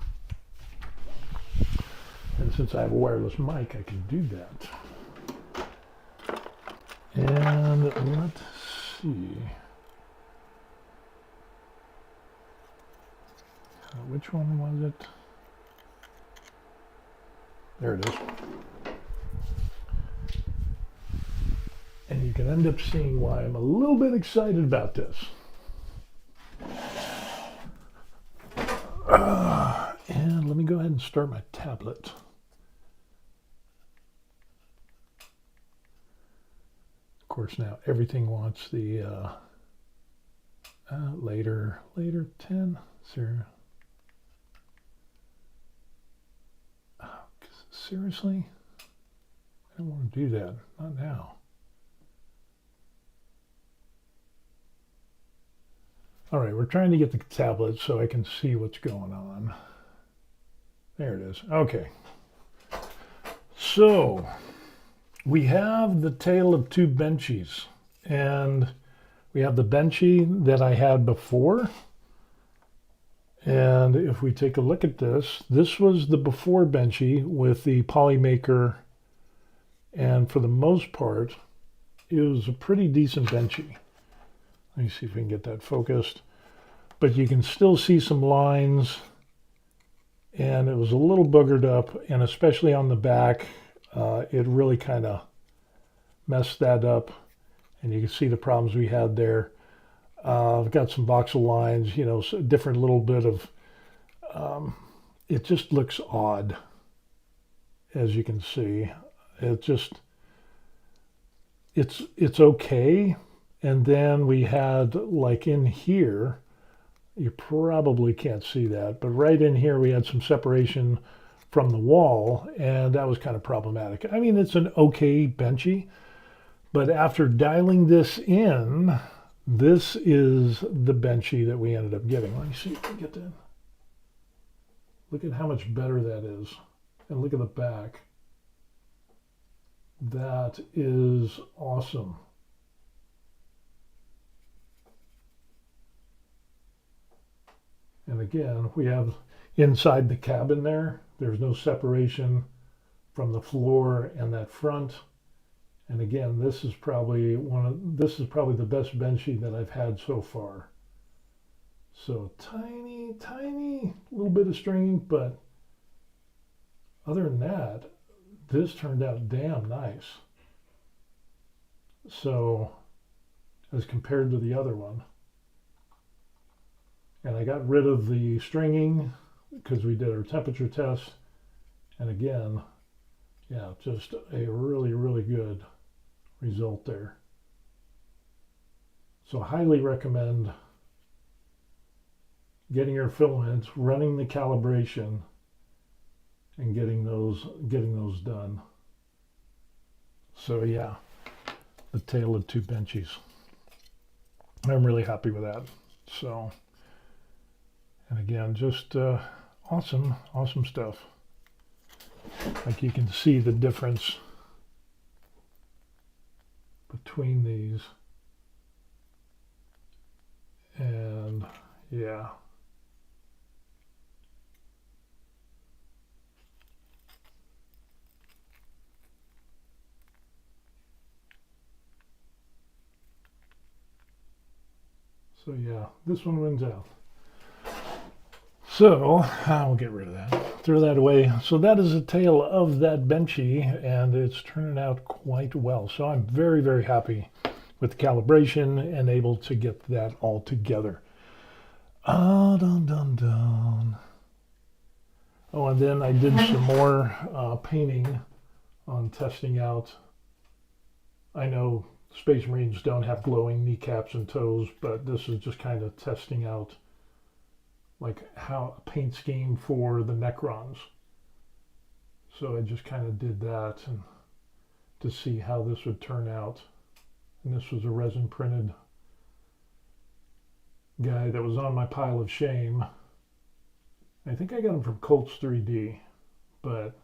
S1: And since I have a wireless mic, I can do that. And let's see. Which one was it? There it is. And you can end up seeing why I'm a little bit excited about this. And let me go ahead and start my tablet. Of course, now everything wants the later 10, 0. Seriously? I don't want to do that. Not now. All right, we're trying to get the tablet so I can see what's going on. There it is. Okay. So we have the tale of two Benchies, and we have the Benchy that I had before. And if we take a look at this, this was the before Benchy with the Polymaker, and for the most part, it was a pretty decent Benchy. Let me see if we can get that focused. But you can still see some lines, and it was a little boogered up, and especially on the back, it really kind of messed that up, and you can see the problems we had there. I've got some voxel lines, so different little bit of, it just looks odd, as you can see. It's okay. And then we had, like in here, you probably can't see that, but right in here we had some separation from the wall, and that was kind of problematic. I mean, it's an okay Benchy, but after dialing this in, this is the Benchy that we ended up getting. Let me see if I can get that. Look at how much better that is. And look at the back. That is awesome. And again, we have inside the cabin there's no separation from the floor and that front. And again, this is probably the best Benchy that I've had so far. So tiny little bit of stringing, but other than that, this turned out damn nice. So as compared to the other one. And I got rid of the stringing because we did our temperature test. And again, yeah, just a really good result there. So highly recommend getting your filaments, running the calibration, and getting those done. So yeah, the tale of two Benchies. I'm really happy with that. So, and again, just awesome stuff. Like you can see the difference between these, and yeah. So yeah, this one wins out. So I'll get rid of that, throw that away. So that is a tale of that Benchy, and it's turning out quite well. So I'm very happy with the calibration and able to get that all together. Oh, and then I did some more painting on testing out. I know Space Marines don't have glowing kneecaps and toes, but this is just kind of testing out like how a paint scheme for the Necrons. So I just kind of did that and to see how this would turn out. And this was a resin printed guy that was on my pile of shame. I think I got him from Colts 3D, but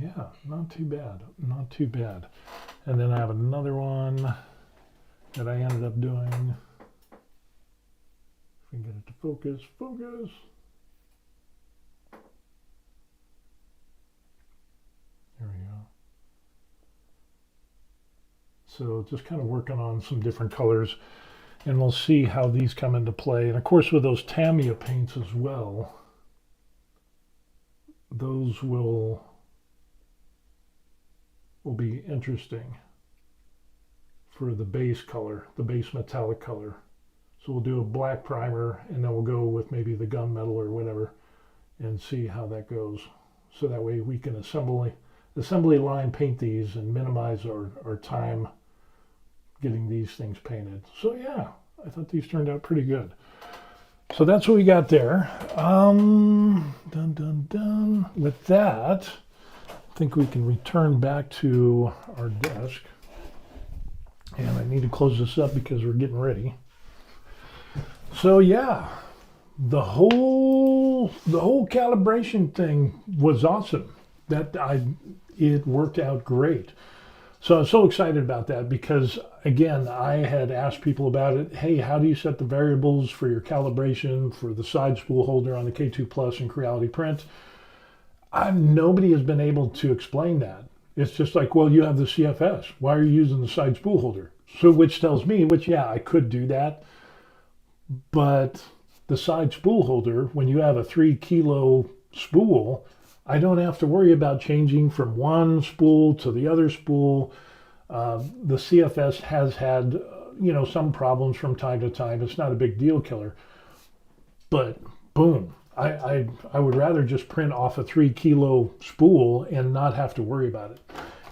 S1: yeah, not too bad. And then I have another one that I ended up doing. If we can get it to focus. There we go. So just kind of working on some different colors, and we'll see how these come into play. And of course with those Tamiya paints as well, those will be interesting for the base color, the base metallic color. So we'll do a black primer, and then we'll go with maybe the gunmetal or whatever and see how that goes. So that way we can assembly line paint these and minimize our time getting these things painted. So yeah, I thought these turned out pretty good. So that's what we got there. With that, I think we can return back to our desk. And I need to close this up because we're getting ready. So yeah, the whole calibration thing was awesome. It worked out great. So I was so excited about that because, again, I had asked people about it. Hey, how do you set the variables for your calibration for the side spool holder on the K2 Plus and Creality Print? Nobody has been able to explain that. It's just like, well, you have the CFS. Why are you using the side spool holder? So which tells me, yeah, I could do that. But the side spool holder, when you have a 3 kilo spool, I don't have to worry about changing from one spool to the other spool. The CFS has had, some problems from time to time. It's not a big deal killer. But boom, I would rather just print off a 3 kilo spool and not have to worry about it.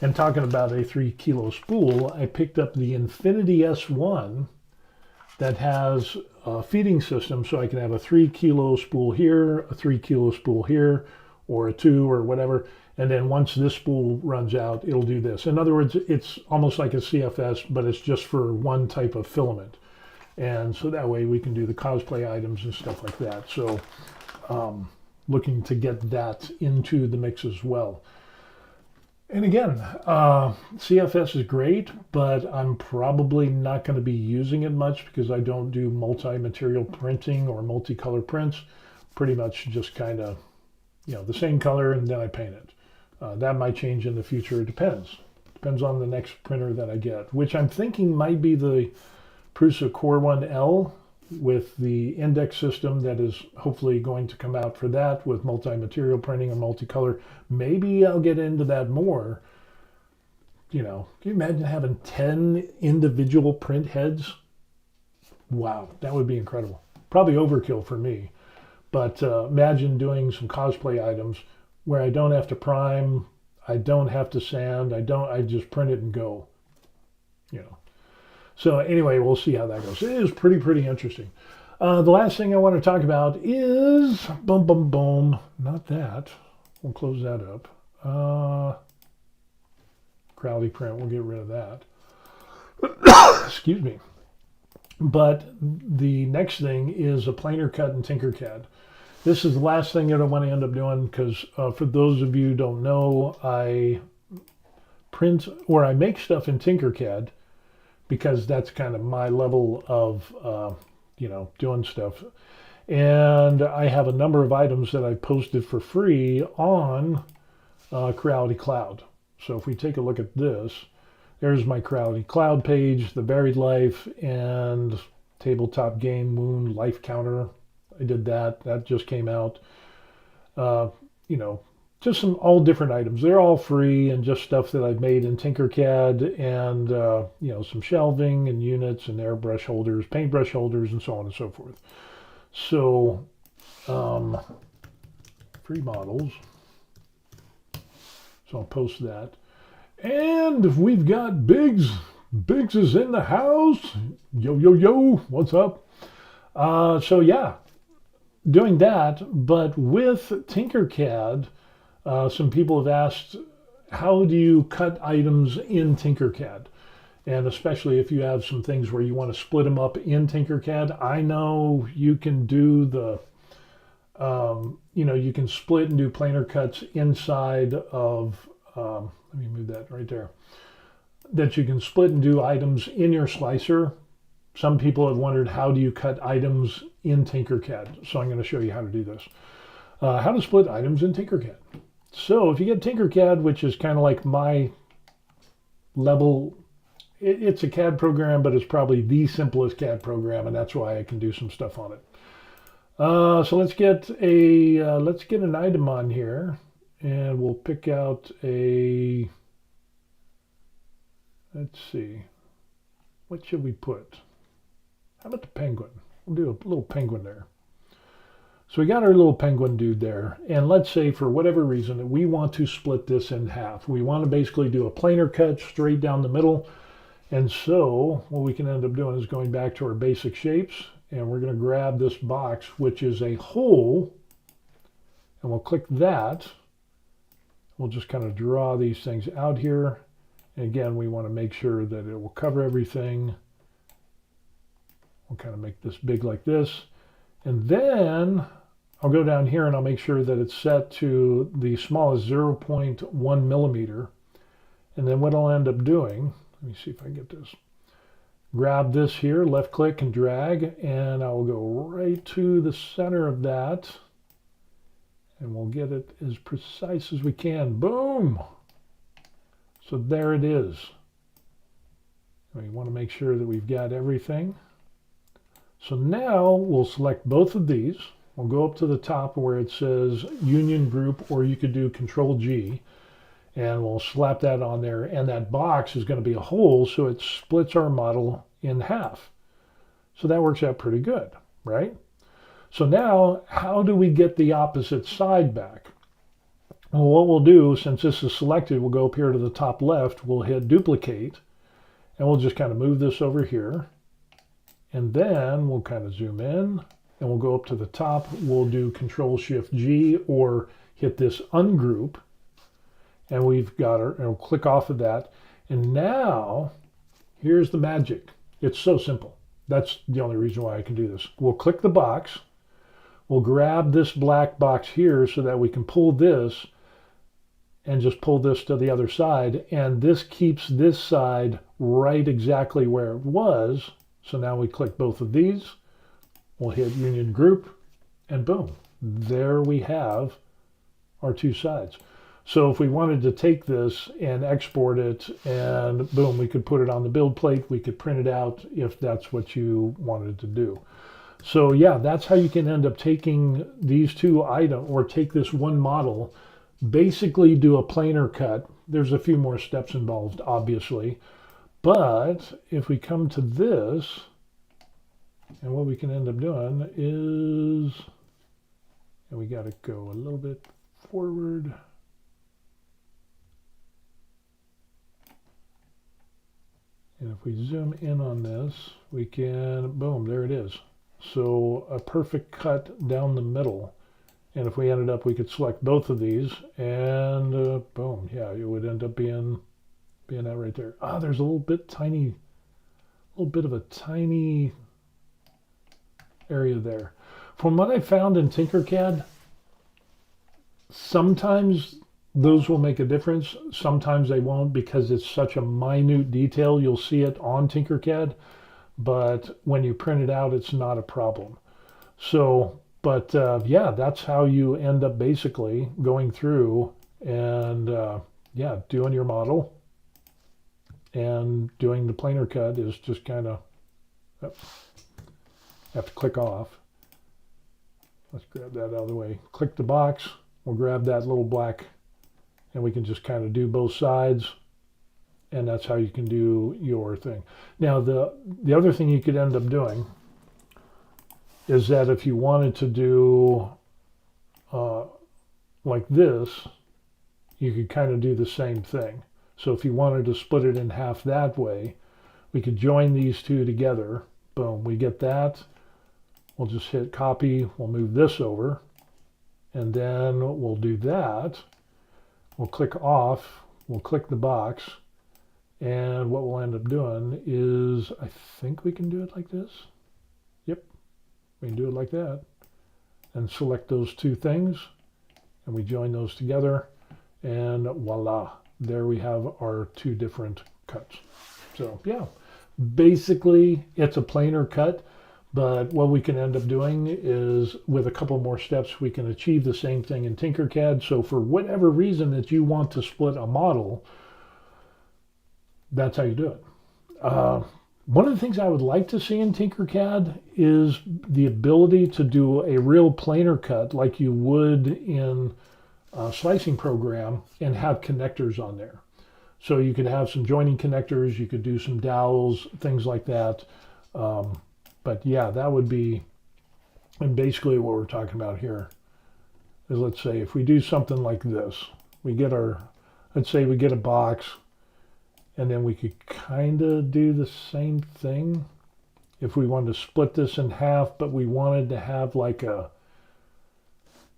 S1: And talking about a 3 kilo spool, I picked up the Infinity S1 that has a feeding system, so I can have a 3 kilo spool here, a 3 kilo spool here, or a 2 or whatever, and then once this spool runs out, it'll do this. In other words, it's almost like a CFS, but it's just for one type of filament. And so that way we can do the cosplay items and stuff like that. So looking to get that into the mix as well. And again, CFS is great, but I'm probably not going to be using it much because I don't do multi-material printing or multicolor prints. Pretty much just kind of, the same color and then I paint it. That might change in the future. It depends. Depends on the next printer that I get, which I'm thinking might be the Prusa Core 1L with the index system that is hopefully going to come out for that with multi-material printing and multicolor. Maybe I'll get into that more. Can you imagine having 10 individual print heads? Wow, that would be incredible. Probably overkill for me. But imagine doing some cosplay items where I don't have to prime, I don't have to sand, I just print it and go. So anyway, we'll see how that goes. It is pretty interesting. The last thing I want to talk about is boom. Not that. We'll close that up. Crowley print. We'll get rid of that. Excuse me. But the next thing is a planar cut in Tinkercad. This is the last thing that I want to end up doing because for those of you who don't know, I print or I make stuff in Tinkercad because that's kind of my level of, doing stuff. And I have a number of items that I posted for free on Creality Cloud. So if we take a look at this, there's my Creality Cloud page, the Buried Life, and Tabletop Game Moon Life Counter. I did that. That just came out. Just some all different items. They're all free and just stuff that I've made in Tinkercad and, some shelving and units and airbrush holders, paintbrush holders, and so on and so forth. So, free models. So I'll post that. And we've got Biggs. Biggs is in the house. Yo, what's up? So yeah, doing that, but with Tinkercad, some people have asked, how do you cut items in Tinkercad? And especially if you have some things where you want to split them up in Tinkercad, I know you can do the, you can split and do planar cuts inside of, let me move that right there, that you can split and do items in your slicer. Some people have wondered, how do you cut items in Tinkercad? So I'm going to show you how to do this. How to split items in Tinkercad. So if you get Tinkercad, which is kind of like my level, it's a CAD program, but it's probably the simplest CAD program, and that's why I can do some stuff on it. So let's get an item on here, and we'll pick out a, let's see, what should we put? How about the penguin? We'll do a little penguin there. So we got our little penguin dude there, and let's say for whatever reason that we want to split this in half. We want to basically do a planar cut straight down the middle, and so what we can end up doing is going back to our basic shapes, and we're going to grab this box, which is a hole, and we'll click that. We'll just kind of draw these things out here, and again, we want to make sure that it will cover everything. We'll kind of make this big like this. And then I'll go down here and I'll make sure that it's set to the smallest 0.1 millimeter. And then what I'll end up doing, let me see if I can get this. Grab this here, left click and drag, and I'll go right to the center of that. And we'll get it as precise as we can. Boom! So there it is. We want to make sure that we've got everything. So now we'll select both of these. We'll go up to the top where it says Union Group, or you could do Control G, and we'll slap that on there. And that box is going to be a hole, so it splits our model in half. So that works out pretty good, right? So now, how do we get the opposite side back? Well, what we'll do, since this is selected, we'll go up here to the top left, we'll hit Duplicate, and we'll just kind of move this over here. And then we'll kind of zoom in, and we'll go up to the top. We'll do Control-Shift-G, or hit this Ungroup, and we've got our, and we'll click off of that. And now, here's the magic. It's so simple. That's the only reason why I can do this. We'll click the box. We'll grab this black box here so that we can pull this, and just pull this to the other side, and this keeps this side right exactly where it was. So now we click both of these, we'll hit Union Group, and boom, there we have our two sides. So if we wanted to take this and export it, and boom, we could put it on the build plate, we could print it out if that's what you wanted to do. So yeah, that's how you can end up taking these two items, or take this one model, basically do a planar cut. There's a few more steps involved, obviously. But if we come to this, and what we can end up doing is, and we got to go a little bit forward. And if we zoom in on this, we can, boom, there it is. So a perfect cut down the middle. And if we ended up, we could select both of these, and boom, yeah, it would end up being that right there. Ah, there's a little bit of a tiny area there. From what I found in Tinkercad, sometimes those will make a difference. Sometimes they won't, because it's such a minute detail. You'll see it on Tinkercad, but when you print it out, it's not a problem. So, but yeah, that's how you end up basically going through and yeah, doing your model. And doing the planar cut is just kind of, have to click off. Let's grab that out of the way. Click the box, we'll grab that little black, and we can just kind of do both sides, and that's how you can do your thing. Now the other thing you could end up doing is that if you wanted to do like this, you could kind of do the same thing. So if you wanted to split it in half that way, we could join these two together. Boom, we get that. We'll just hit copy, we'll move this over, and then we'll do that. We'll click off, we'll click the box, and what we'll end up doing is, I think we can do it like this. Yep, we can do it like that. And select those two things, and we join those together, and voila. There we have our two different cuts. So yeah, basically it's a planar cut, but what we can end up doing is, with a couple more steps, we can achieve the same thing in Tinkercad. So for whatever reason that you want to split a model, that's how you do it. One of the things I would like to see in Tinkercad is the ability to do a real planar cut like you would in slicing program, and have connectors on there. So you could have some joining connectors, you could do some dowels, things like that. But yeah, that would be, and basically what we're talking about here is, let's say if we do something like this, we get our, let's say we get a box, and then we could kind of do the same thing if we wanted to split this in half, but we wanted to have like a,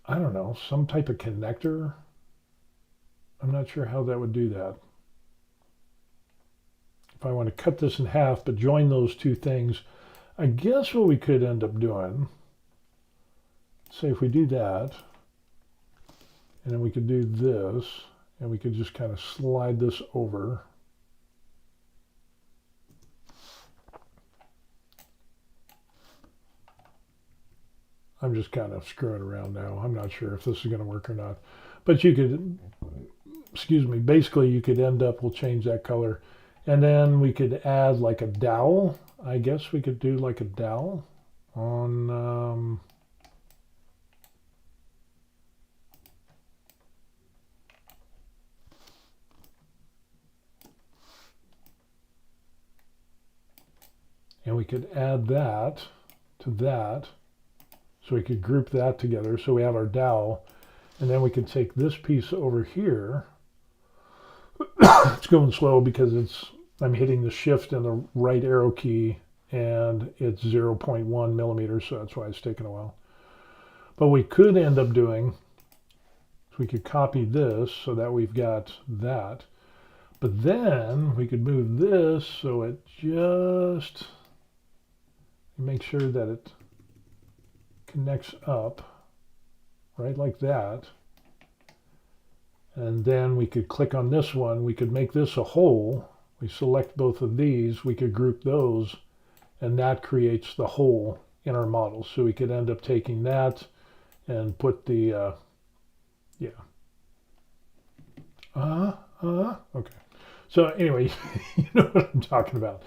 S1: I don't know, some type of connector. I'm not sure how that would do that. If I want to cut this in half but join those two things, I guess what we could end up doing, say if we do that, and then we could do this, and we could just kind of slide this over. I'm just kind of screwing around now. I'm not sure if this is going to work or not. But you could, excuse me, basically you could end up, we'll change that color. And then we could add like a dowel. I guess we could do like a dowel on, and we could add that to that. So we could group that together. So we have our dowel, and then we could take this piece over here. It's going slow because I'm hitting the shift and the right arrow key, and it's 0.1 millimeters, so that's why it's taking a while. But we could end up doing, so we could copy this so that we've got that. But then we could move this so it just, make sure that it connects up right like that, And then we could click on this one. We could make this a hole. We select both of these. We could group those, and that creates the hole in our model. So we could end up taking that and put the, yeah. Okay. So anyway, you know what I'm talking about.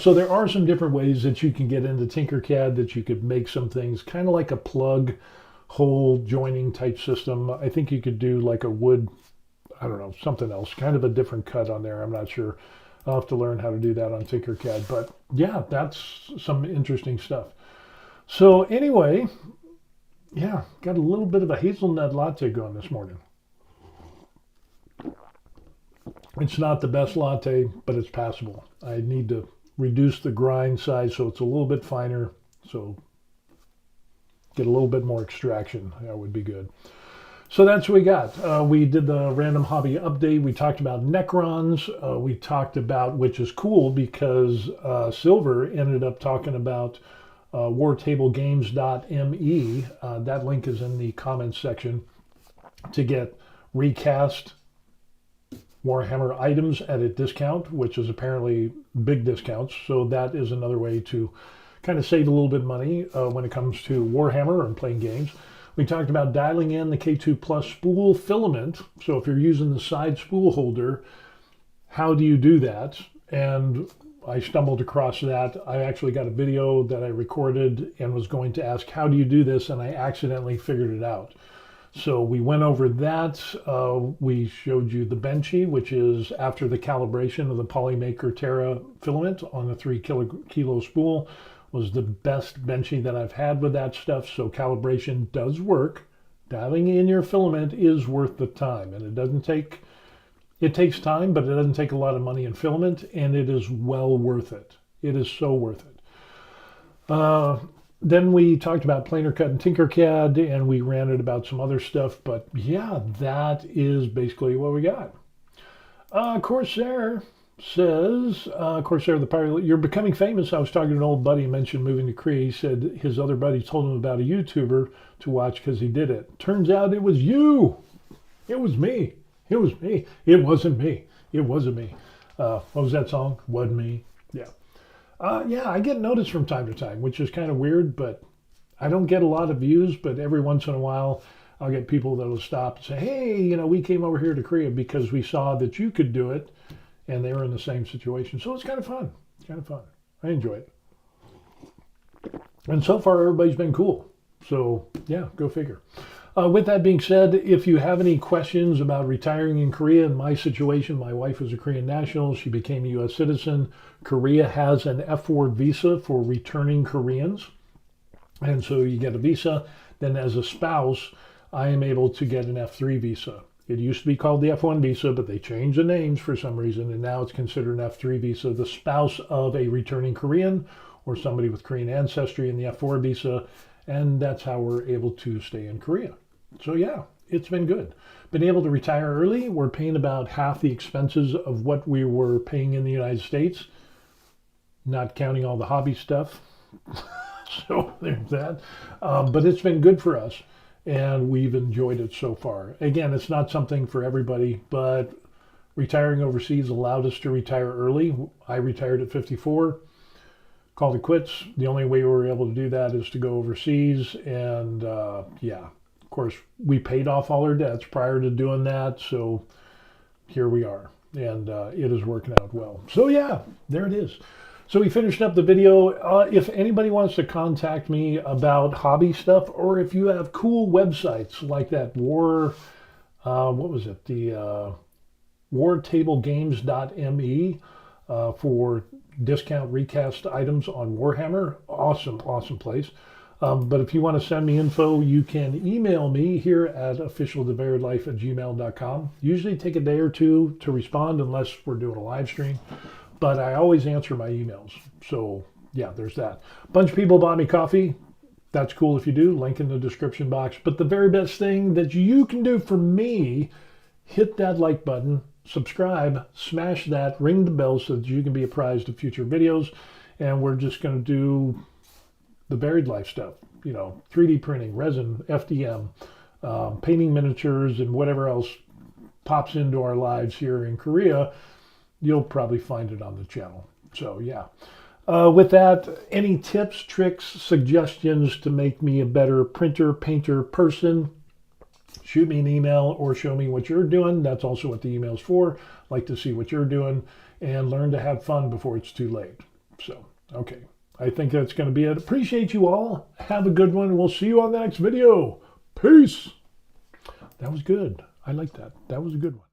S1: So there are some different ways that you can get into Tinkercad, that you could make some things kind of like a plug hole joining type system. I think you could do like a wood, I don't know, something else, kind of a different cut on there. I'm not sure. I'll have to learn how to do that on Tinkercad. But yeah, that's some interesting stuff. So anyway, yeah, got a little bit of a hazelnut latte going this morning. It's not the best latte, but it's passable. I need to reduce the grind size so it's a little bit finer. So get a little bit more extraction. That would be good. So that's what we got. We did the random hobby update. We talked about Necrons. We talked about, which is cool because Silver ended up talking about wartablegames.me. That link is in the comments section to get recast Warhammer items at a discount, which is apparently big discounts. So that is another way to kind of save a little bit of money when it comes to Warhammer and playing games. We talked about dialing in the K2 Plus spool filament. So if you're using the side spool holder, how do you do that? And I stumbled across that. I actually got a video that I recorded and was going to ask, how do you do this? And I accidentally figured it out. So we went over that. We showed you the Benchy, which is after the calibration of the Polymaker Terra filament on the 3 kilo spool, was the best Benchy that I've had with that stuff. So calibration does work. Dialing in your filament is worth the time, and it takes time, but it doesn't take a lot of money in filament, and it is well worth it. It is so worth it. Then we talked about Planar Cut and Tinkercad, and we ranted about some other stuff. But yeah, that is basically what we got. Corsair says, Corsair the Pirate, you're becoming famous. I was talking to an old buddy, mentioned moving to Korea. He said his other buddy told him about a YouTuber to watch because he did it. Turns out it was you. It was me. It was me. It wasn't me. It wasn't me. What was that song? Wasn't me. Yeah. Yeah, I get noticed from time to time, which is kind of weird, but I don't get a lot of views, but every once in a while I'll get people that will stop and say, hey, you know, we came over here to Korea because we saw that you could do it, and they were in the same situation. So it's kind of fun. It's kind of fun. I enjoy it. And so far, everybody's been cool. So yeah, go figure. With that being said, if you have any questions about retiring in Korea, in my situation, my wife was a Korean national. She became a U.S. citizen. Korea has an F4 visa for returning Koreans. And so you get a visa. Then as a spouse, I am able to get an F3 visa. It used to be called the F1 visa, but they changed the names for some reason. And now it's considered an F3 visa. The spouse of a returning Korean or somebody with Korean ancestry in the F4 visa. And that's how we're able to stay in Korea. So yeah, it's been good. Been able to retire early. We're paying about half the expenses of what we were paying in the United States, not counting all the hobby stuff. So there's that. But it's been good for us, and we've enjoyed it so far. Again, it's not something for everybody, but retiring overseas allowed us to retire early. I retired at 54, called it quits. The only way we were able to do that is to go overseas, and yeah. Of course, we paid off all our debts prior to doing that, so here we are, and it is working out well. So yeah, there it is. So we finished up the video. If anybody wants to contact me about hobby stuff, or if you have cool websites like that what was it? The wartablegames.me for discount recast items on Warhammer. Awesome, awesome place. But if you want to send me info, you can email me here at officialdevariedlife@gmail.com. Usually take a day or two to respond unless we're doing a live stream, but I always answer my emails. So yeah, there's that. A bunch of people bought me coffee. That's cool if you do. Link in the description box. But the very best thing that you can do for me, hit that like button, subscribe, smash that, ring the bell so that you can be apprised of future videos. And we're just going to do the Varied Life stuff, you know, 3D printing, resin, FDM, painting miniatures, and whatever else pops into our lives here in Korea, you'll probably find it on the channel. So yeah. With that, any tips, tricks, suggestions to make me a better printer, painter, person, shoot me an email or show me what you're doing. That's also what the email's for. Like to see what you're doing and learn to have fun before it's too late. So, okay. I think that's going to be it. Appreciate you all. Have a good one. We'll see you on the next video. Peace. That was good. I like that. That was a good one.